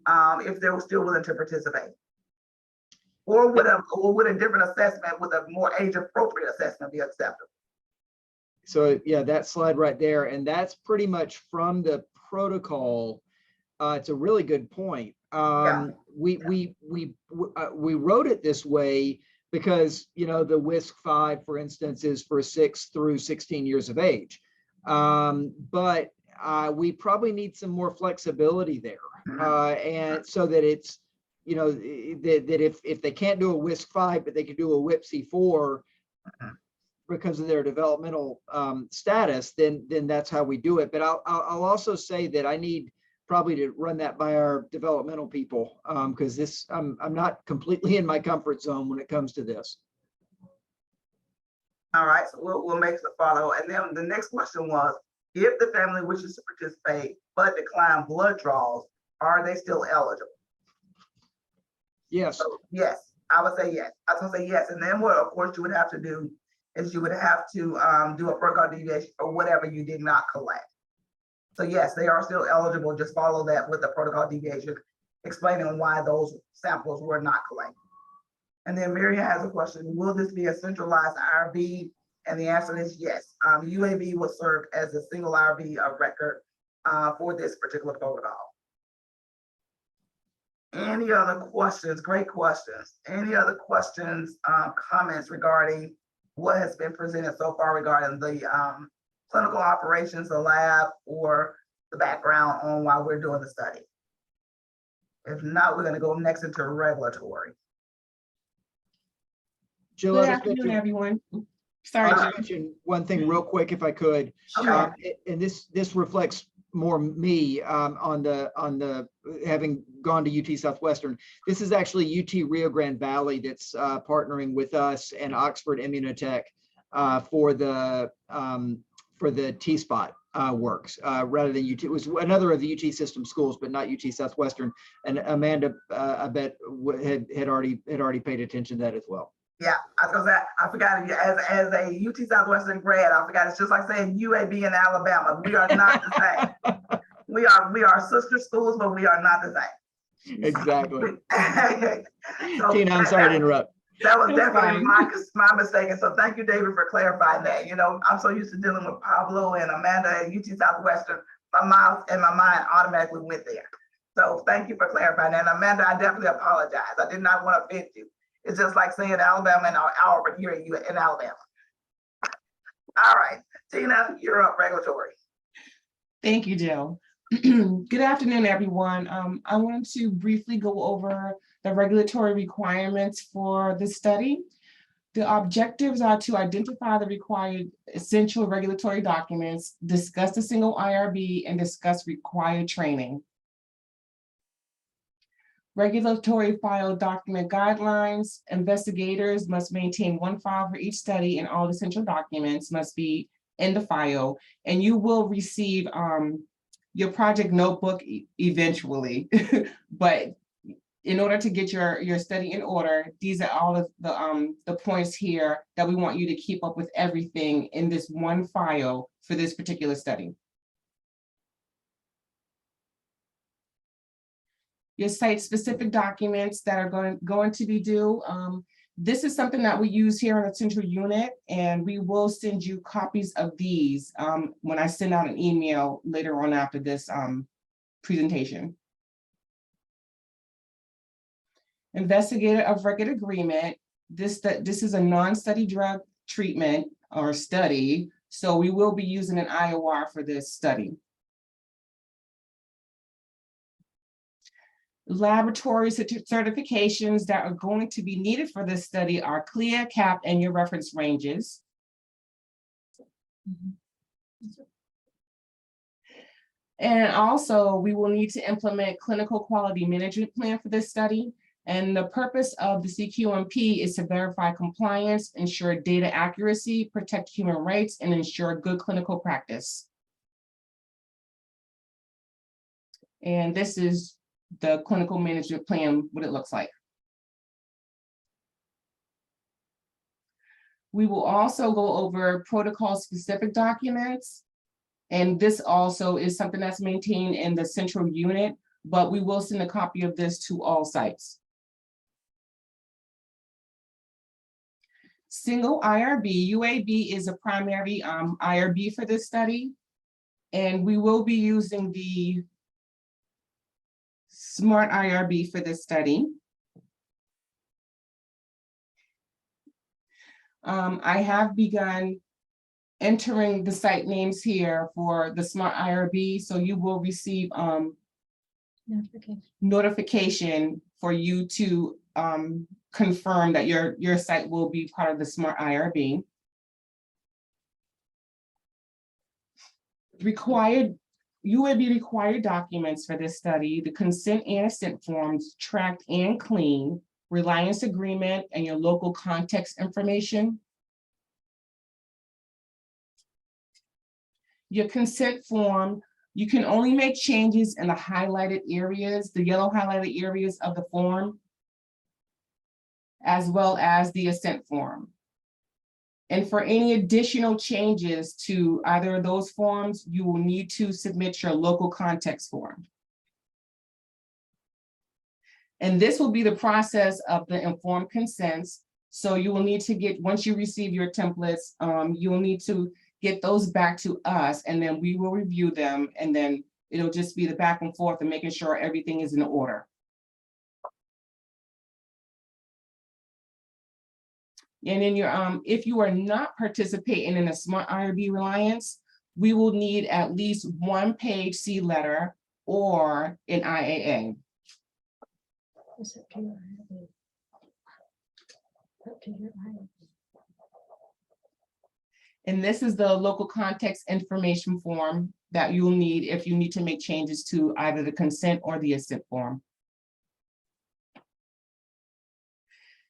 if they're still willing to participate? Or would a different assessment, with a more age-appropriate assessment, be acceptable? So yeah, that slide right there, and that's pretty much from the protocol. It's a really good point. We wrote it this way because, you know, the WISC-5, for instance, is for 6 through 16 years of age. But we probably need some more flexibility there, and so that it's, you know, that if they can't do a WISC-5, but they can do a WIPC-4 because of their developmental status, then that's how we do it. But I'll also say that I need probably to run that by our developmental people, because I'm not completely in my comfort zone when it comes to this. All right, so we'll make the follow. And then the next question was, if the family wishes to participate but decline blood draws, are they still eligible? Yes. So yes, I would say yes. I was gonna say yes. And then what, of course, you would have to do is you would have to do a protocol deviation for whatever you did not collect. So yes, they are still eligible. Just follow that with the protocol deviation, explaining why those samples were not collected. And then Mary has a question, will this be a centralized IRB? And the answer is yes. UAB will serve as a single IRB of record for this particular protocol. Any other questions? Great questions. Any other questions, comments regarding what has been presented so far regarding the clinical operations, the lab, or the background on why we're doing the study? If not, we're going to go next into regulatory. Jill, Good I'll just afternoon, mention- everyone. I'll Sorry, just Jill. mention one thing real quick, if I could. Okay. And this reflects more me on the having gone to UT Southwestern. This is actually UT Rio Grande Valley that's partnering with us and Oxford Immunotech for the T-Spot works rather than UT. It was another of the UT system schools, but not UT Southwestern. And Amanda, I bet had already paid attention to that as well. Yeah, I was gonna say, I forgot, as a UT Southwestern grad, I forgot, it's just like saying UAB in Alabama. We are not the same. We are sister schools, but we are not the same. Exactly. So Tina, I'm sorry to interrupt. that was It's definitely fine. my mistake. And so thank you, David, for clarifying that. You know, I'm so used to dealing with Pablo and Amanda at UT Southwestern. My mouth and my mind automatically went there. So thank you for clarifying that. And Amanda, I definitely apologize. I did not want to offend you. It's just like saying Alabama and Auburn here in Alabama. All right, Tina, you're up, regulatory. Thank you, Jill. Good afternoon, everyone. I wanted to briefly go over the regulatory requirements for this study. The objectives are to identify the required essential regulatory documents, discuss the single IRB, and discuss required training. Regulatory file document guidelines. Investigators must maintain one file for each study, and all essential documents must be in the file. And you will receive your project notebook eventually. But in order to get your study in order, these are all of the points here that we want you to keep up with everything in this one file for this particular study. Your site-specific documents that are going to be due. This is something that we use here in the central unit, and we will send you copies of these when I send out an email later on after this presentation. Investigator of record agreement. This is a non-study drug treatment or study, so we will be using an IOR for this study. Laboratory certifications that are going to be needed for this study are CLIA, CAP, and your reference ranges. And also, we will need to implement clinical quality management plan for this study. And the purpose of the CQMP is to verify compliance, ensure data accuracy, protect human rights, and ensure good clinical practice. And this is the clinical management plan, what it looks like. We will also go over protocol-specific documents. And this also is something that's maintained in the central unit, but we will send a copy of this to all sites. Single IRB, UAB is a primary IRB for this study. And we will be using the Smart IRB for this study. I have begun entering the site names here for the Smart IRB, so you will receive notification for you to confirm that your site will be part of the Smart IRB. UAB required documents for this study: the consent and assent forms, tracked and clean, reliance agreement, and your local context information. Your consent form, you can only make changes in the highlighted areas, the yellow highlighted areas of the form, as well as the assent form. And for any additional changes to either of those forms, you will need to submit your local context form. And this will be the process of the informed consents. So you will need to get, once you receive your templates, you will need to get those back to us, and then we will review them, and then it'll just be the back and forth and making sure everything is in order. And then if you are not participating in a Smart IRB Reliance, we will need at least 1 page C letter or an IAA. And this is the local context information form that you will need if you need to make changes to either the consent or the assent form.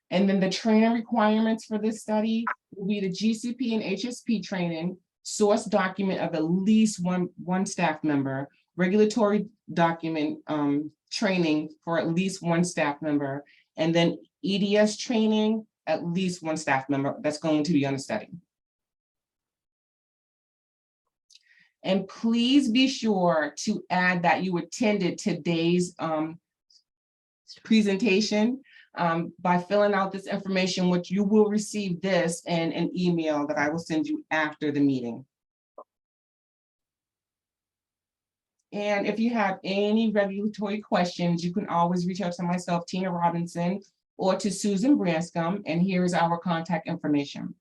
And then the training requirements for this study will be the GCP and HSP training, source document of at least one staff member, regulatory document training for at least one staff member, and then EDS training, at least one staff member that's going to be on the study. And please be sure to add that you attended today's presentation by filling out this information, which you will receive this in an email that I will send you after the meeting. And if you have any regulatory questions, you can always reach out to myself, Tina Robinson, or to Susan Branscombe, and here's our contact information.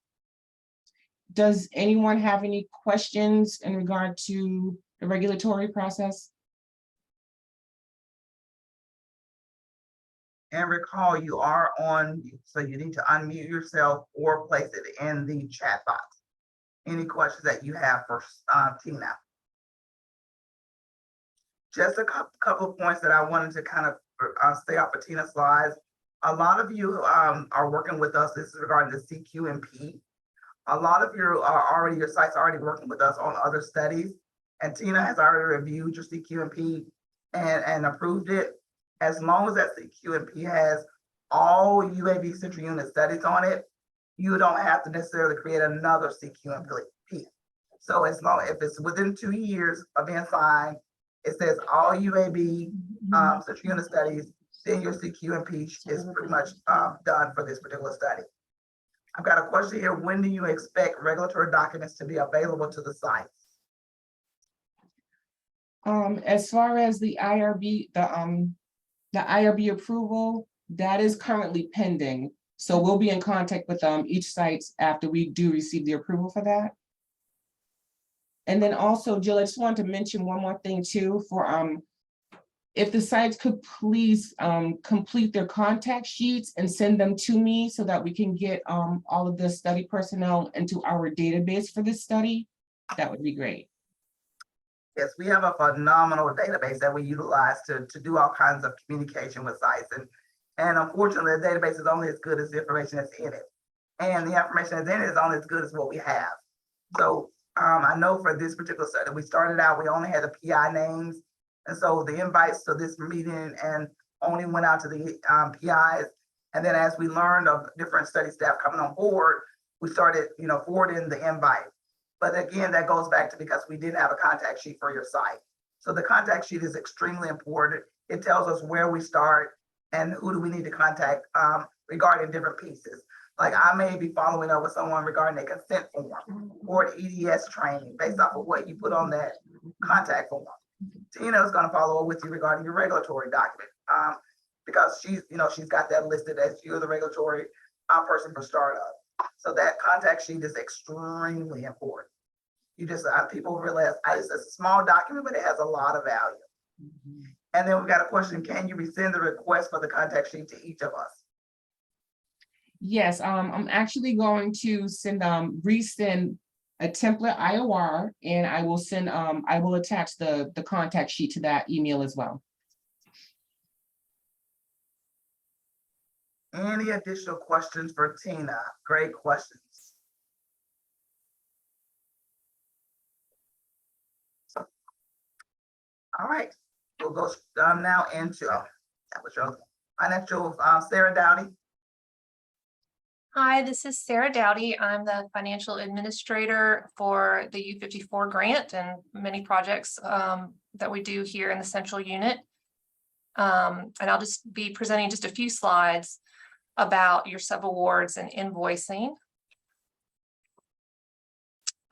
Does anyone have any questions in regard to the regulatory process? And recall, you are on, so you need to unmute yourself or place it in the chat box. Any questions that you have for Tina? Just a couple of points that I wanted to kind of stay off of Tina's slides. A lot of you are working with us. This is regarding the CQMP. A lot of you are already, your site's already working with us on other studies, and Tina has already reviewed your CQMP and approved it. As long as that CQMP has all UAB central unit studies on it, you don't have to necessarily create another CQMP. So as long if it's within 2 years of being signed, it says all UAB central unit studies, then your CQMP is pretty much done for this particular study. I've got a question here. When do you expect regulatory documents to be available to the sites? As far as the IRB, the IRB approval, that is currently pending. So we'll be in contact with each site after we do receive the approval for that. And then also, Jill, I just wanted to mention one more thing too, for if the sites could please complete their contact sheets and send them to me so that we can get all of the study personnel into our database for this study, that would be great. Yes, we have a phenomenal database that we utilize to do all kinds of communication with sites. And unfortunately, the database is only as good as the information that's in it. And the information that's in it is only as good as what we have. So I know for this particular study, we started out, we only had the PI names. And so the invites to this meeting and only went out to the PIs. And then as we learned of different study staff coming on board, we started, forwarding the invite. But again, that goes back to because we didn't have a contact sheet for your site. So the contact sheet is extremely important. It tells us where we start and who do we need to contact regarding different pieces. Like I may be following up with someone regarding a consent form or an EDS training based off of what you put on that contact form. Tina is going to follow up with you regarding your regulatory document because she's got that listed as you're the regulatory person for startup. So that contact sheet is extremely important. You just people realize it's a small document, but it has a lot of value. And then we got a question: can you resend the request for the contact sheet to each of us? Yes, I'm actually going to resend a template IOR, and I will send I will attach the contact sheet to that email as well. Any additional questions for Tina? Great questions. All right, we'll go now into that was your financial Sarah Dowdy. Hi, this is Sarah Dowdy. I'm the financial administrator for the U54 grant and many projects that we do here in the central unit. And I'll just be presenting just a few slides about your subawards and invoicing.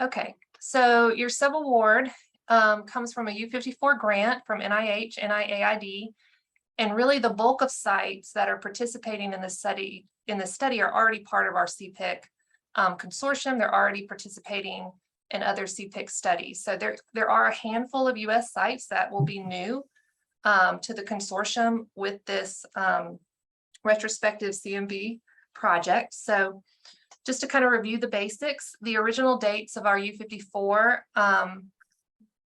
Okay, so your subaward comes from a U54 grant from NIH, NIAID, And really the bulk of sites that are participating in the study are already part of our CPIC consortium. They're already participating in other CPIC studies. So there are a handful of US sites that will be new to the consortium with this retrospective CMB project. So just to kind of review the basics, the original dates of our U54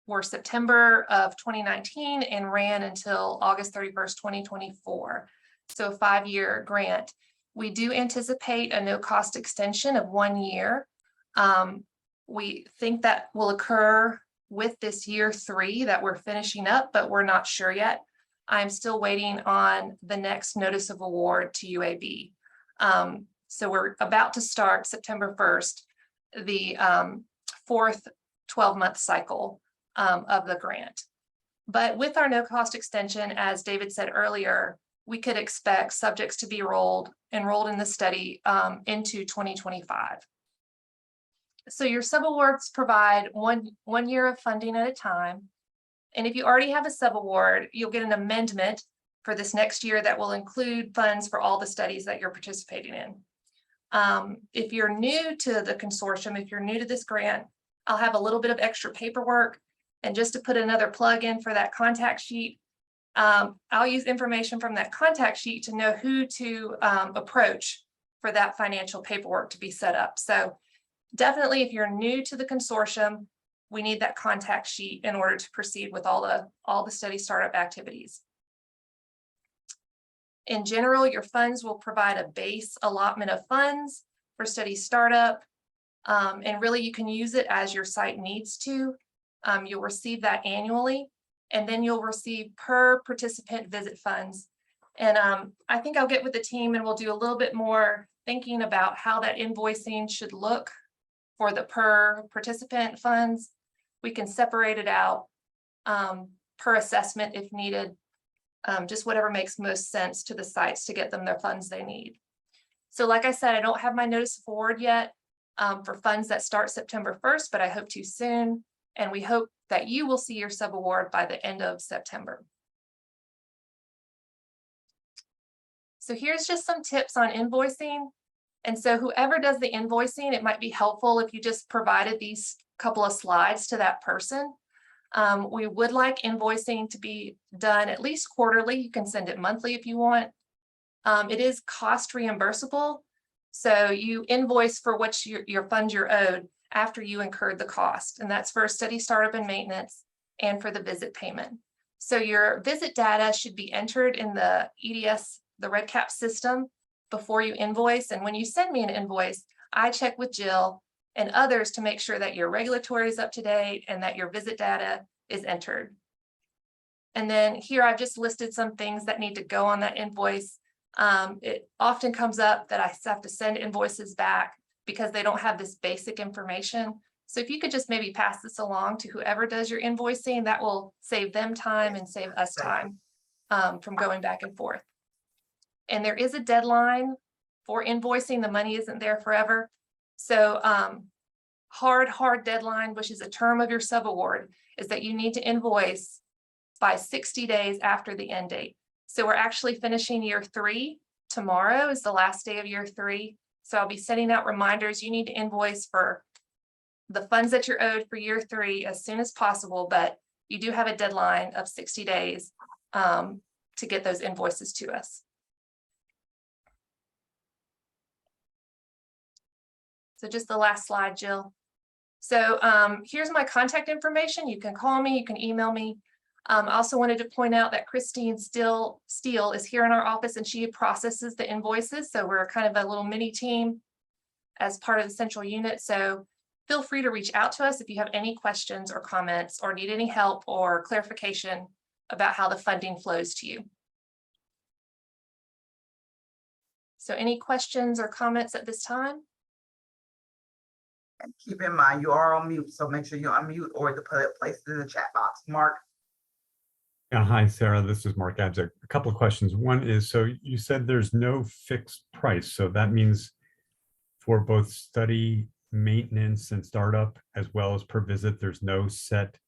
were September of 2019 and ran until August 31st, 2024. So a 5-year grant. We do anticipate a no cost extension of 1 year. We think that will occur with this year 3 that we're finishing up, but we're not sure yet. I'm still waiting on the next notice of award to UAB. So we're about to start September 1st, the 4th 12-month cycle of the grant. But with our no cost extension, as David said earlier, we could expect subjects to be enrolled in the study into 2025. So your subawards provide one year of funding at a time. And if you already have a subaward, you'll get an amendment for this next year that will include funds for all the studies that you're participating in. If you're new to the consortium, if you're new to this grant, I'll have a little bit of extra paperwork. And just to put another plug in for that contact sheet, I'll use information from that contact sheet to know who to approach for that financial paperwork to be set up. So definitely, if you're new to the consortium, we need that contact sheet in order to proceed with all the study startup activities. In general, your funds will provide a base allotment of funds for study startup, and really you can use it as your site needs to. You'll receive that annually, and then you'll receive per participant visit funds. And I think I'll get with the team and we'll do a little bit more thinking about how that invoicing should look for the per participant funds. We can separate it out per assessment if needed, just whatever makes most sense to the sites to get them their funds they need. So like I said, I don't have my notice of award yet for funds that start September 1st, but I hope to soon. And we hope that you will see your subaward by the end of September. So here's just some tips on invoicing. And so whoever does the invoicing, it might be helpful if you just provided these couple of slides to that person. We would like invoicing to be done at least quarterly. You can send it monthly if you want. It is cost reimbursable. So you invoice for what your funds you're owed after you incurred the cost. And that's for study startup and maintenance and for the visit payment. So your visit data should be entered in the EDS, the REDCap system before you invoice. And when you send me an invoice, I check with Jill and others to make sure that your regulatory is up to date and that your visit data is entered. And then here I've just listed some things that need to go on that invoice. It often comes up that I have to send invoices back because they don't have this basic information. So if you could just maybe pass this along to whoever does your invoicing, that will save them time and save us time from going back and forth. And there is a deadline for invoicing. The money isn't there forever. So hard deadline, which is a term of your subaward, is that you need to invoice by 60 days after the end date. So we're actually finishing year 3. Tomorrow is the last day of year 3. So I'll be sending out reminders. You need to invoice for the funds that you're owed for year 3 as soon as possible, but you do have a deadline of 60 days to get those invoices to us. So just the last slide, Jill. So here's my contact information. You can call me, you can email me. I also wanted to point out that Christine Steele is here in our office and she processes the invoices. So we're kind of a little mini team as part of the central unit. So feel free to reach out to us if you have any questions or comments or need any help or clarification about how the funding flows to you. So any questions or comments at this time? And keep in mind, you are on mute, so make sure you unmute or to place it in the chat box. Mark. Hi, Sarah. This is Mark Abzak. A couple of questions. One is, so you said there's no fixed price. So that means for both study maintenance and startup, as well as per visit, there's no set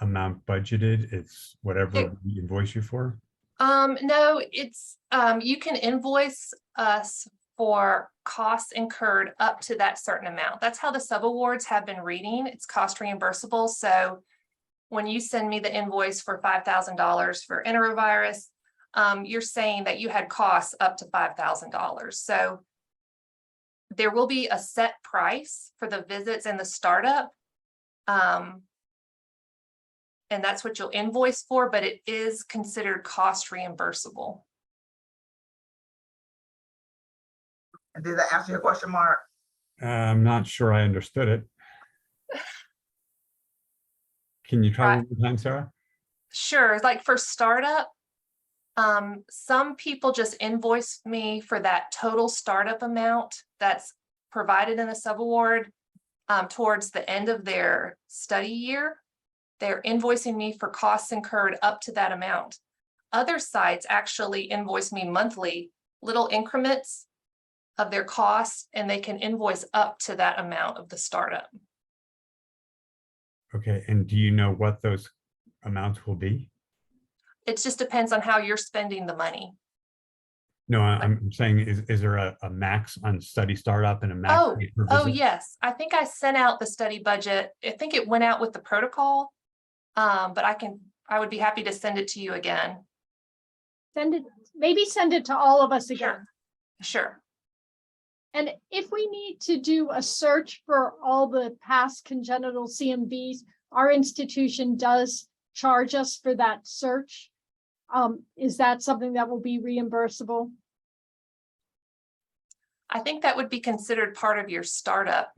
amount budgeted. It's whatever we invoice you for. No, it's, you can invoice us for costs incurred up to that certain amount. That's how the subawards have been reading. It's cost reimbursable. So when you send me the invoice for $5,000 for enterovirus, you're saying that you had costs up to $5,000. So there will be a set price for the visits and the startup. And that's what you'll invoice for, but it is considered cost reimbursable. And did that answer your question, Mark? I'm not sure I understood it. Can you try Right. one more time, Sarah? Sure, like for startup, some people just invoice me for that total startup amount that's provided in the subaward towards the end of their study year. They're invoicing me for costs incurred up to that amount. Other sites actually invoice me monthly, little increments of their costs, and they can invoice up to that amount of the startup. Okay, and do you know what those amounts will be? It just depends on how you're spending the money. No, I'm saying, is there a max on study startup and a max? Oh, per oh, visit? yes. I think I sent out the study budget. I think it went out with the protocol. But I would be happy to send it to you again. Maybe send it to all of us again. Sure. And if we need to do a search for all the past congenital CMVs, our institution does charge us for that search. Is that something that will be reimbursable? I think that would be considered part of your startup.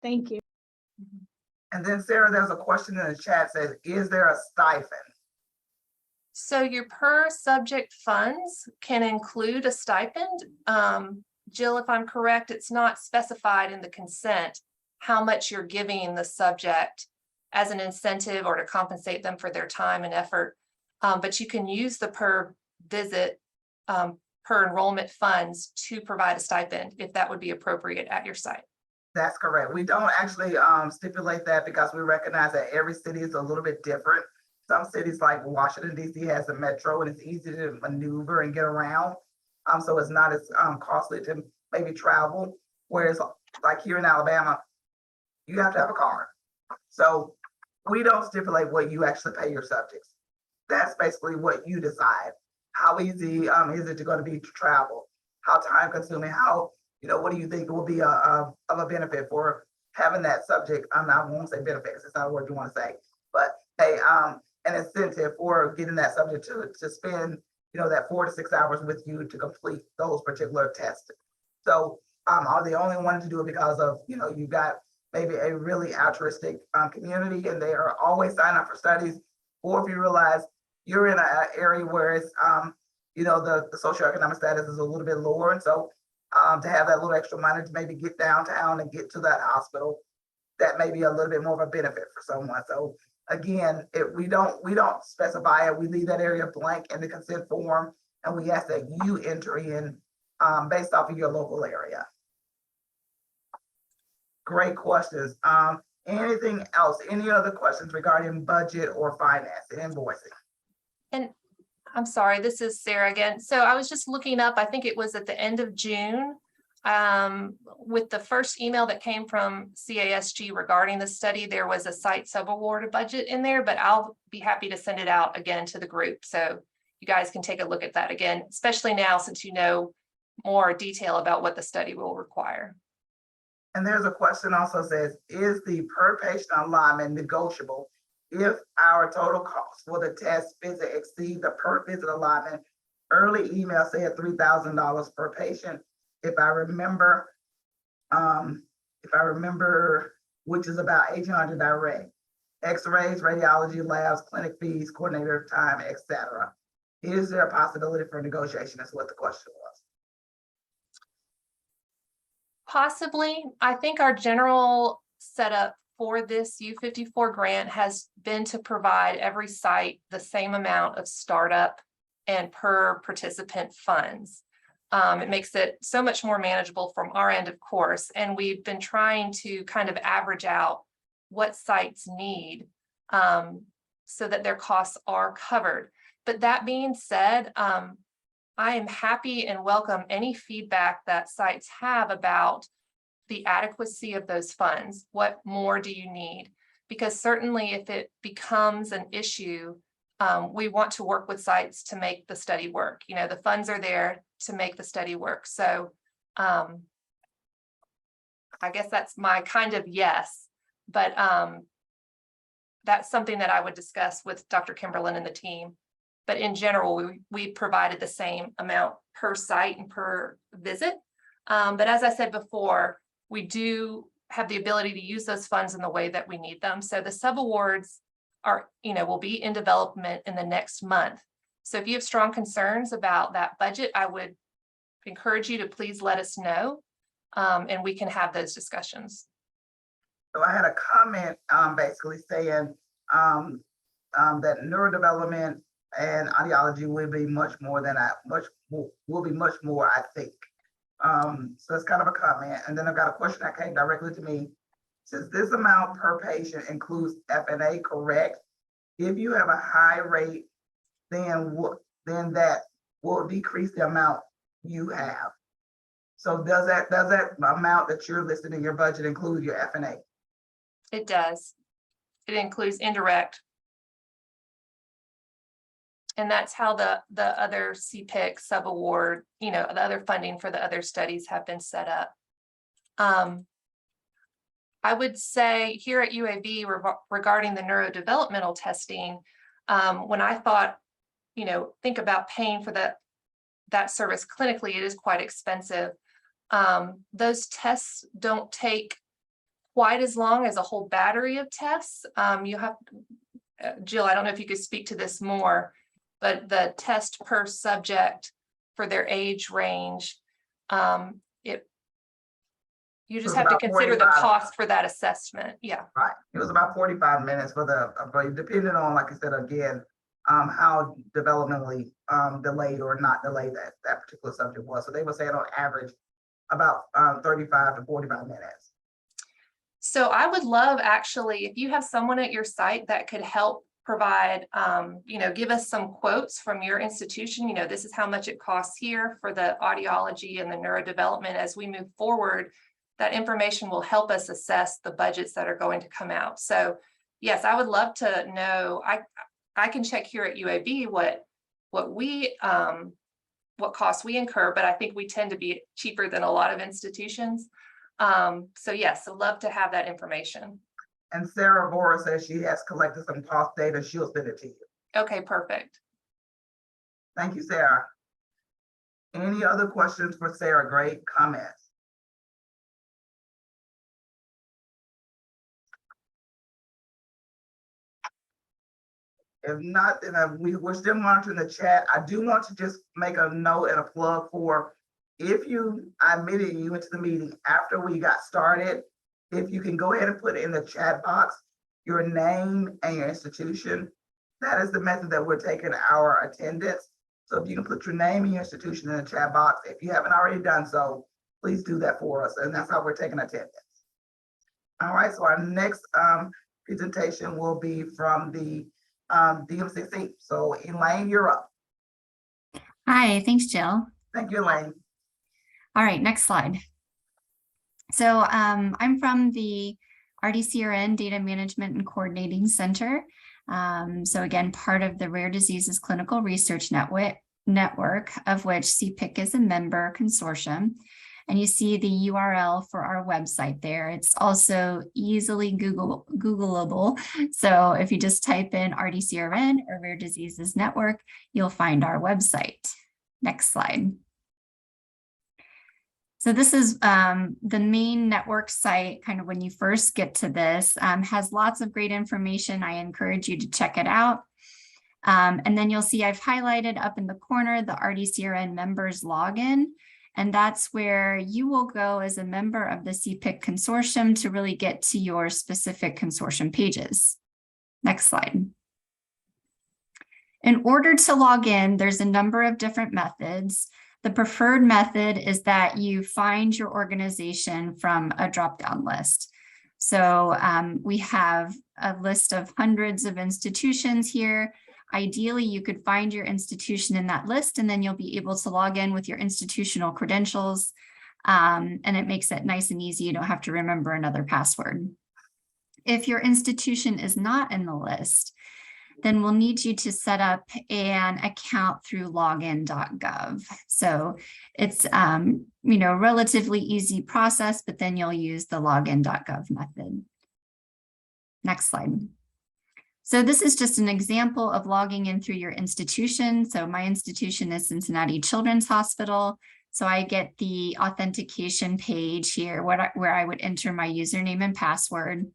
Thank you. And then Sarah, there's a question in the chat says, is there a stipend? So your per subject funds can include a stipend. Jill, if I'm correct, it's not specified in the consent how much you're giving the subject as an incentive or to compensate them for their time and effort. But you can use the per visit, per enrollment funds to provide a stipend if that would be appropriate at your site. That's correct. We don't actually stipulate that because we recognize that every city is a little bit different. Some cities like Washington, D.C. has a metro and it's easy to maneuver and get around. So it's not as costly to maybe travel. Whereas like here in Alabama, you have to have a car. So we don't stipulate what you actually pay your subjects. That's basically what you decide. How easy is it going to be to travel? How time consuming? How, what do you think will be of a benefit for having that subject? I won't say benefits, it's not a word you want to say, but an incentive for getting that subject to spend, that 4 to 6 hours with you to complete those particular tests. So are they only wanting to do it because of, you got maybe a really altruistic community and they are always signing up for studies, or if you realize you're in an area where it's, the socioeconomic status is a little bit lower. And so to have that little extra money to maybe get downtown and get to that hospital, that may be a little bit more of a benefit for someone. So again, we don't specify it. We leave that area blank in the consent form, and we ask that you enter in based off of your local area. Great questions. Anything else? Any other questions regarding budget or finance and invoicing? And I'm sorry, this is Sarah again. So I was just looking up, I think it was at the end of June, with the first email that came from CASG regarding the study, there was a site subaward budget in there, but I'll be happy to send it out again to the group. So you guys can take a look at that again, especially now since you know more detail about what the study will require. And there's a question also says, is the per patient allotment negotiable if our total cost for the test visit exceed the per visit allotment? Early email said $3,000 per patient. If I remember, which is about 1,800 direct, X-rays, radiology, labs, clinic fees, coordinator time, etc. Is there a possibility for negotiation? Is what the question was. Possibly. I think our general setup for this U54 grant has been to provide every site the same amount of startup and per participant funds. It makes it so much more manageable from our end, of course, and we've been trying to kind of average out what sites need so that their costs are covered. But that being said, I am happy and welcome any feedback that sites have about the adequacy of those funds. What more do you need? Because certainly if it becomes an issue, we want to work with sites to make the study work. You know, the funds are there to make the study work. So I guess that's my kind of yes, but that's something that I would discuss with Dr. Kimberlin and the team. But in general, we provided the same amount per site and per visit. But as I said before, we do have the ability to use those funds in the way that we need them. So the subawards are, will be in development in the next month. So if you have strong concerns about that budget, I would encourage you to please let us know, and we can have those discussions. So I had a comment basically saying that neurodevelopment and audiology will be much more, I think. So it's kind of a comment. And then I've got a question that came directly to me. Since this amount per patient includes FNA, correct? If you have a high rate, then that will decrease the amount you have. So does that amount that you're listed in your budget include your FNA? It does. It includes indirect. And that's how the other CPIC subaward, the other funding for the other studies have been set up. I would say here at UAB regarding the neurodevelopmental testing, when I thought, think about paying for that service clinically, it is quite expensive. Those tests don't take quite as long as a whole battery of tests. You have, Jill, I don't know if you could speak to this more, but the test per subject for their age range, you just have to consider the cost for that assessment. Yeah. Right. It was about 45 minutes for but depending on, like I said, again, how developmentally delayed or not delayed that particular subject was. So they were saying on average about 35 to 45 minutes. So I would love, actually, if you have someone at your site that could help provide, give us some quotes from your institution. This is how much it costs here for the audiology and the neurodevelopment. As we move forward, that information will help us assess the budgets that are going to come out. So yes, I would love to know. I can check here at UAB what costs we incur, but I think we tend to be cheaper than a lot of institutions. So yes, I'd love to have that information. And Sarah Bora says she has collected some cost data. She'll send it to you. Okay, perfect. Thank you, Sarah. Any other questions for Sarah? Great comments. If not, then we're still monitoring the chat. I do want to just make a note and a plug for, if I admitted you into the meeting after we got started, if you can go ahead and put in the chat box your name and your institution. That is the method that we're taking our attendance. So if you can put your name and your institution in the chat box, if you haven't already done so, please do that for us. And that's how we're taking attendance. All right, so our next presentation will be from the DMCC. So Elaine, you're up. Hi, thanks, Jill. Thank you, Elaine. All right, next slide. So I'm from the RDCRN Data Management and Coordinating Center. So again, part of the Rare Diseases Clinical Research Network, of which CPIC is a member consortium. And you see the URL for our website there. It's also easily Googleable. So if you just type in RDCRN or Rare Diseases Network, you'll find our website. Next slide. So this is the main network site, kind of when you first get to this, has lots of great information. I encourage you to check it out. And then you'll see I've highlighted up in the corner the RDCRN members login. And that's where you will go as a member of the CPIC consortium to really get to your specific consortium pages. Next slide. In order to log in, there's a number of different methods. The preferred method is that you find your organization from a drop-down list. So we have a list of hundreds of institutions here. Ideally, you could find your institution in that list, and then you'll be able to log in with your institutional credentials. And it makes it nice and easy. You don't have to remember another password. If your institution is not in the list, then we'll need you to set up an account through login.gov. So it's relatively easy process, but then you'll use the login.gov method. Next slide. So this is just an example of logging in through your institution. So my institution is Cincinnati Children's Hospital. So I get the authentication page here where I would enter my username and password.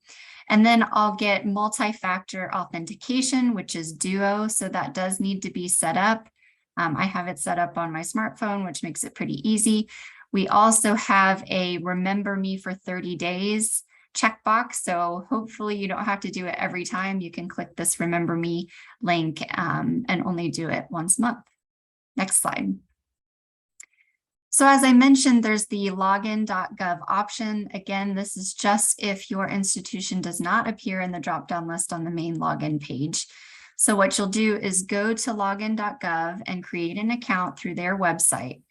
And then I'll get multi-factor authentication, which is Duo. So that does need to be set up. I have it set up on my smartphone, which makes it pretty easy. We also have a remember me for 30 days checkbox. So hopefully you don't have to do it every time. You can click this remember me link and only do it once a month. Next slide. So as I mentioned, there's the login.gov option. Again, this is just if your institution does not appear in the drop-down list on the main login page. So what you'll do is go to login.gov and create an account through their website.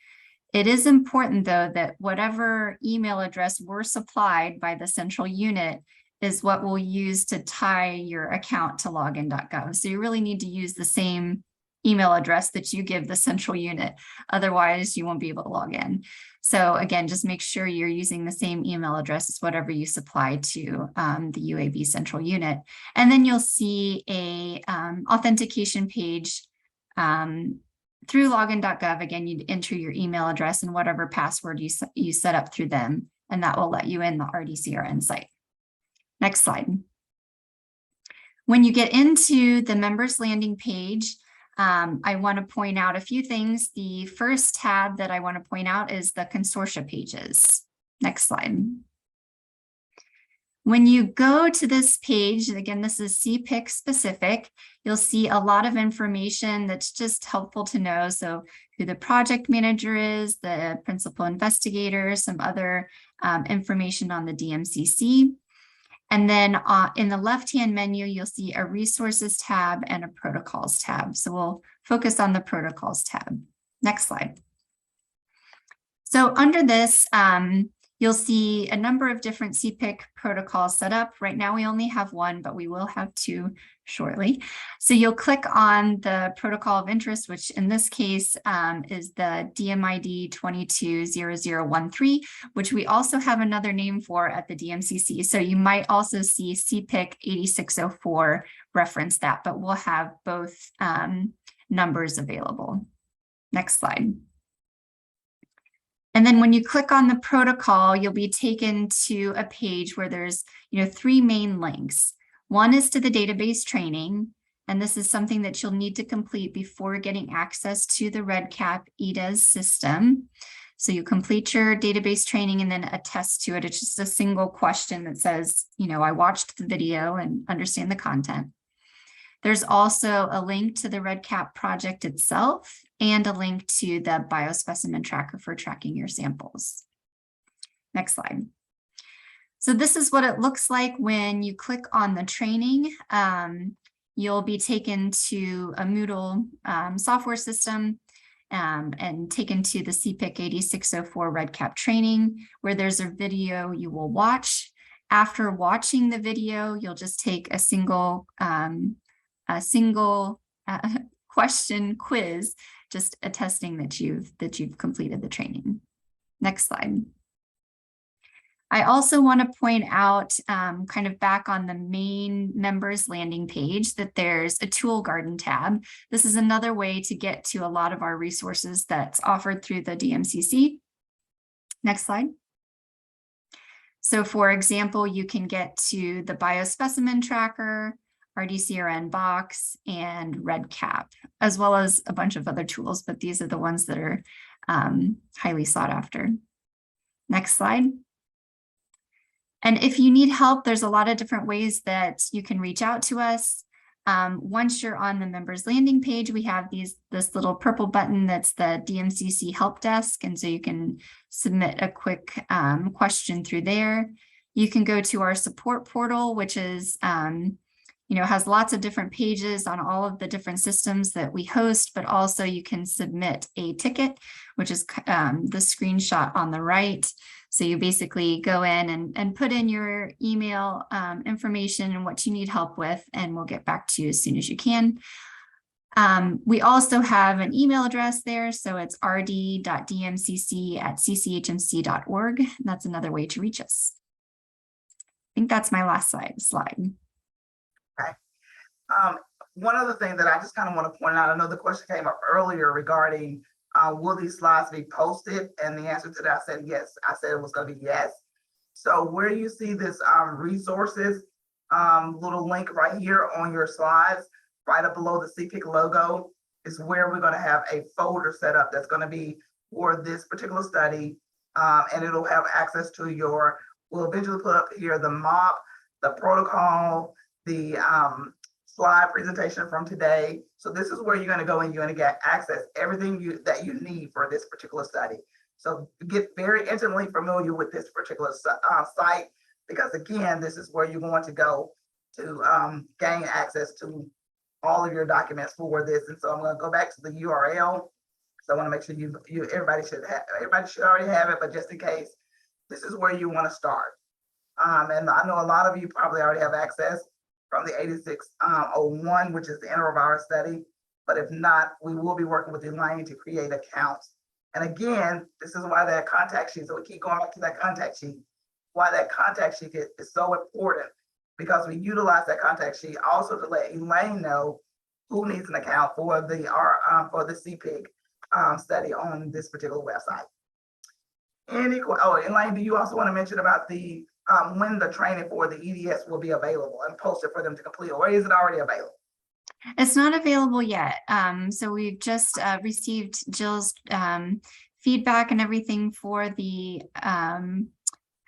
It is important, though, that whatever email address we're supplied by the central unit is what we'll use to tie your account to login.gov. So you really need to use the same email address that you give the central unit. Otherwise, you won't be able to log in. So again, just make sure you're using the same email address as whatever you supply to the UAB central unit. And then you'll see a authentication page through login.gov. Again, you'd enter your email address and whatever password you set up through them, and that will let you in the RDCRN site. Next slide. When you get into the members landing page, I want to point out a few things. The first tab that I want to point out is the consortia pages. Next slide. When you go to this page, again, this is CPIC specific, you'll see a lot of information that's just helpful to know. So who the project manager is, the principal investigator, some other information on the DMCC. And then in the left-hand menu, you'll see a resources tab and a protocols tab. So we'll focus on the protocols tab. Next slide. So under this, you'll see a number of different CPIC protocols set up. Right now, we only have one, but we will have two shortly. So you'll click on the protocol of interest, which in this case is the DMID 220013, which we also have another name for at the DMCC. So you might also see CPIC 8604 reference that, but we'll have both numbers available. Next slide. And then when you click on the protocol, you'll be taken to a page where there's, three main links. One is to the database training, and this is something that you'll need to complete before getting access to the REDCap EDAS system. So you complete your database training and then attest to it. It's just a single question that says, I watched the video and understand the content. There's also a link to the REDCap project itself and a link to the biospecimen tracker for tracking your samples. Next slide. So this is what it looks like when you click on the training. You'll be taken to a Moodle software system and taken to the CPIC 8604 REDCap training, where there's a video you will watch. After watching the video, you'll just take a single question quiz, just attesting that you've completed the training. Next slide. I also want to point out, kind of back on the main members landing page, that there's a tool garden tab. This is another way to get to a lot of our resources that's offered through the DMCC. Next slide. So for example, you can get to the biospecimen tracker, RDCRN box, and REDCap, as well as a bunch of other tools, but these are the ones that are highly sought after. Next slide. And if you need help, there's a lot of different ways that you can reach out to us. Once you're on the members landing page, we have this little purple button that's the DMCC help desk. And so you can submit a quick question through there. You can go to our support portal, which is, has lots of different pages on all of the different systems that we host, but also you can submit a ticket, which is the screenshot on the right. So you basically go in and put in your email information and what you need help with, and we'll get back to you as soon as you can. We also have an email address there. So it's rd.dmcc@cchmc.org. That's another way to reach us. I think that's my last slide. One other thing that I just kind of want to point out, I know the question came up earlier regarding will these slides be posted? And the answer to that, I said yes. I said it was going to be yes. So where you see this resources little link right here on your slides, right up below the CPIC logo, is where we're going to have a folder set up that's going to be for this particular study. And it'll have access to we'll eventually put up here the MOP, the protocol, the slide presentation from today. So this is where you're going to go and you're going to get access everything that you need for this particular study. So get very intimately familiar with this particular site, because again, this is where you're going to go to gain access to all of your documents for this. And so I'm going to go back to the URL. So I want to make sure everybody should already have it, but just in case, this is where you want to start. And I know a lot of you probably already have access from the 8601, which is the enterovirus study. But if not, we will be working with Elaine to create accounts. And again, this is why that contact sheet, so we keep going back to that contact sheet, why that contact sheet is so important, because we utilize that contact sheet also to let Elaine know who needs an account for the CPIC study on this particular website. Elaine, do you also want to mention about the when the training for the EDS will be available and posted for them to complete, or is it already available? It's not available yet. So we've just received Jill's feedback and everything for the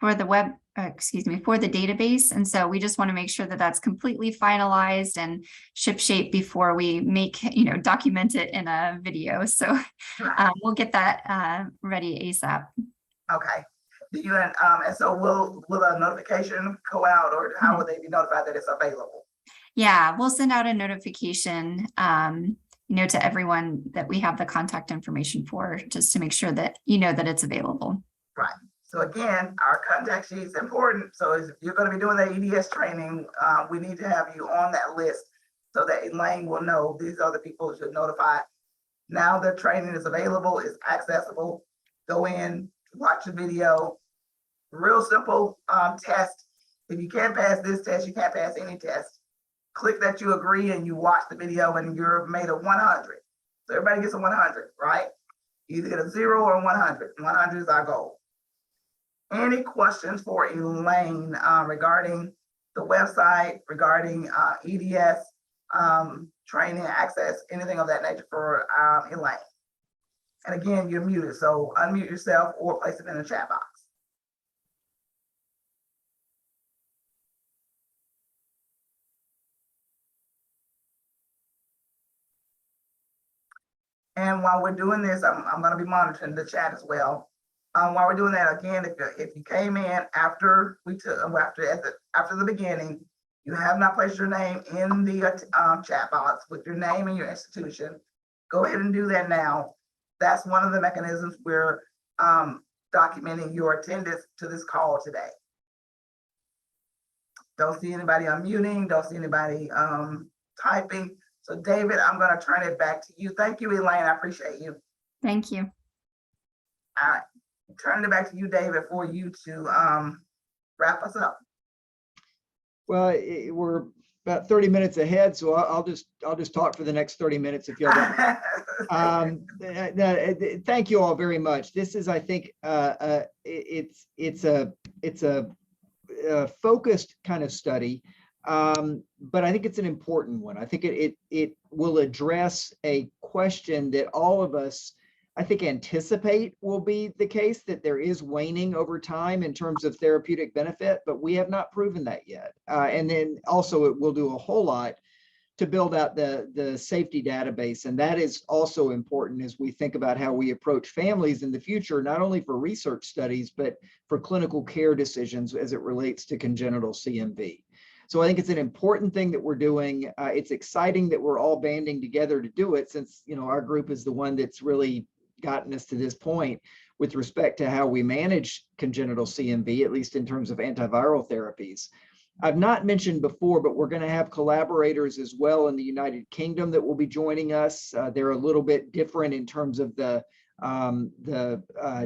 database. And so we just want to make sure that that's completely finalized and shipshape before we document it in a video. So we'll get that ready ASAP. Okay. And so will a notification go out, or how will they be notified that it's available? Yeah, we'll send out a notification, to everyone that we have the contact information for, just to make sure that that it's available. Right. So again, our contact sheet is important. So if you're going to be doing the EDS training, we need to have you on that list so that Elaine will know these are the people who should notify. Now the training is available, it's accessible. Go in, watch the video. Real simple test. If you can't pass this test, you can't pass any test. Click that you agree and you watch the video and you're made a 100. So everybody gets a 100, right? You either get a 0 or 100. 100 is our goal. Any questions for Elaine regarding the website, regarding EDS training, access, anything of that nature for Elaine? And again, you're muted, so unmute yourself or place it in the chat box. And while we're doing this, I'm going to be monitoring the chat as well. While we're doing that, again, if you came in after after the beginning, you have not placed your name in the chat box with your name and your institution, go ahead and do that now. That's one of the mechanisms we're documenting your attendance to this call today. Don't see anybody unmuting, don't see anybody typing. So David, I'm going to turn it back to you. Thank you, Elaine. I appreciate you. Thank you. All right. Turning it back to you, David, for you to wrap us up. Well, we're about 30 minutes ahead, so I'll just talk for the next 30 minutes if you'll thank you all very much. This is, I think, it's a focused kind of study. But I think it's an important one. I think it will address a question that all of us, I think, anticipate will be the case, that there is waning over time in terms of therapeutic benefit, but we have not proven that yet. And then also it will do a whole lot to build out the safety database. And that is also important as we think about how we approach families in the future, not only for research studies, but for clinical care decisions as it relates to congenital CMV. So I think it's an important thing that we're doing. It's exciting that we're all banding together to do it, since, you know, our group is the one that's really gotten us to this point with respect to how we manage congenital CMV, at least in terms of antiviral therapies. I've not mentioned before, but we're going to have collaborators as well in the United Kingdom that will be joining us. They're a little bit different in terms of the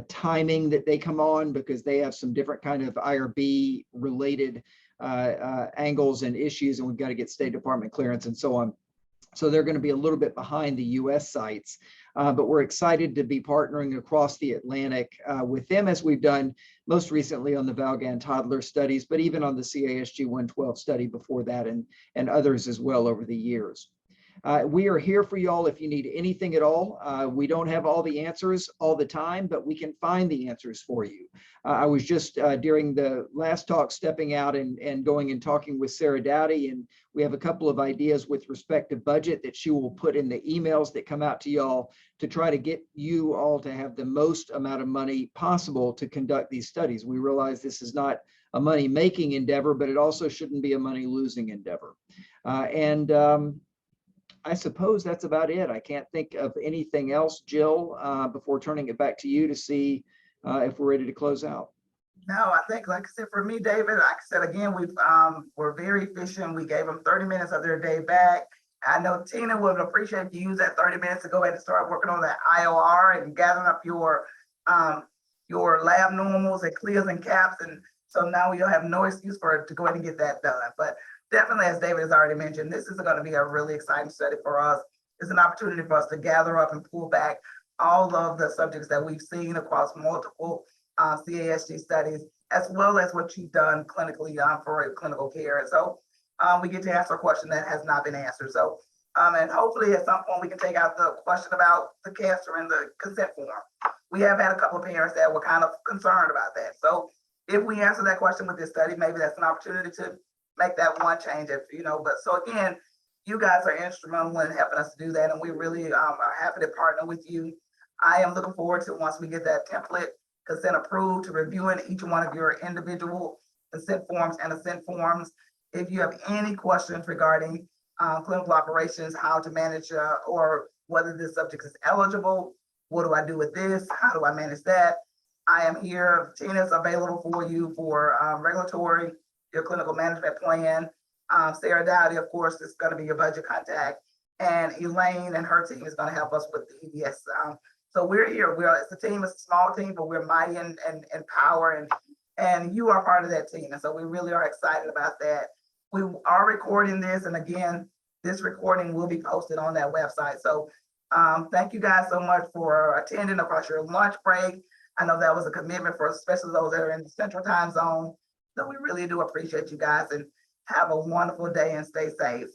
timing that they come on, because they have some different kind of IRB related angles and issues, and we've got to get State Department clearance and so on. So they're going to be a little bit behind the US sites, but we're excited to be partnering across the Atlantic with them, as we've done most recently on the Valgan toddler studies, but even on the CASG 112 study before that, and others as well over the years. We are here for y'all if you need anything at all. We don't have all the answers all the time, but we can find the answers for you. I was just during the last talk stepping out and going and talking with Sarah Dowdy, and we have a couple of ideas with respect to budget that she will put in the emails that come out to y'all to try to get you all to have the most amount of money possible to conduct these studies. We realize this is not a money-making endeavor, but it also shouldn't be a money-losing endeavor. I suppose that's about it. I can't think of anything else, Jill, before turning it back to you to see if we're ready to close out. No, I think, like I said, for me, David, like I said, again, we're very efficient. We gave them 30 minutes of their day back. I know Tina would appreciate if you use that 30 minutes to go ahead and start working on that IOR and gathering up your lab normals and clears and caps. And so now you'll have no excuse to go ahead and get that done. But definitely, as David has already mentioned, this is going to be a really exciting study for us. It's an opportunity for us to gather up and pull back all of the subjects that we've seen across multiple CASG studies, as well as what you've done clinically for clinical care. And so we get to answer a question that has not been answered. So, and hopefully at some point we can take out the question about the cancer and the consent form. We have had a couple of parents that were kind of concerned about that. So if we answer that question with this study, maybe that's an opportunity to make that one change, but so again, you guys are instrumental in helping us to do that. And we really are happy to partner with you. I am looking forward to, once we get that template consent approved, to reviewing each one of your individual consent forms and assent forms. If you have any questions regarding clinical operations, how to manage or whether this subject is eligible, what do I do with this? How do I manage that? I am here. Tina's available for you for regulatory, your clinical management plan. Sarah Dowdy, of course, is going to be your budget contact. And Elaine and her team is going to help us with the EDS. So we're here. It's a team, it's a small team, but we're mighty in power, and you are part of that team. And so we really are excited about that. We are recording this. And again, this recording will be posted on that website. So thank you guys so much for attending across your lunch break. I know that was a commitment for especially those that are in the Central Time Zone. So we really do appreciate you guys, and have a wonderful day and stay safe.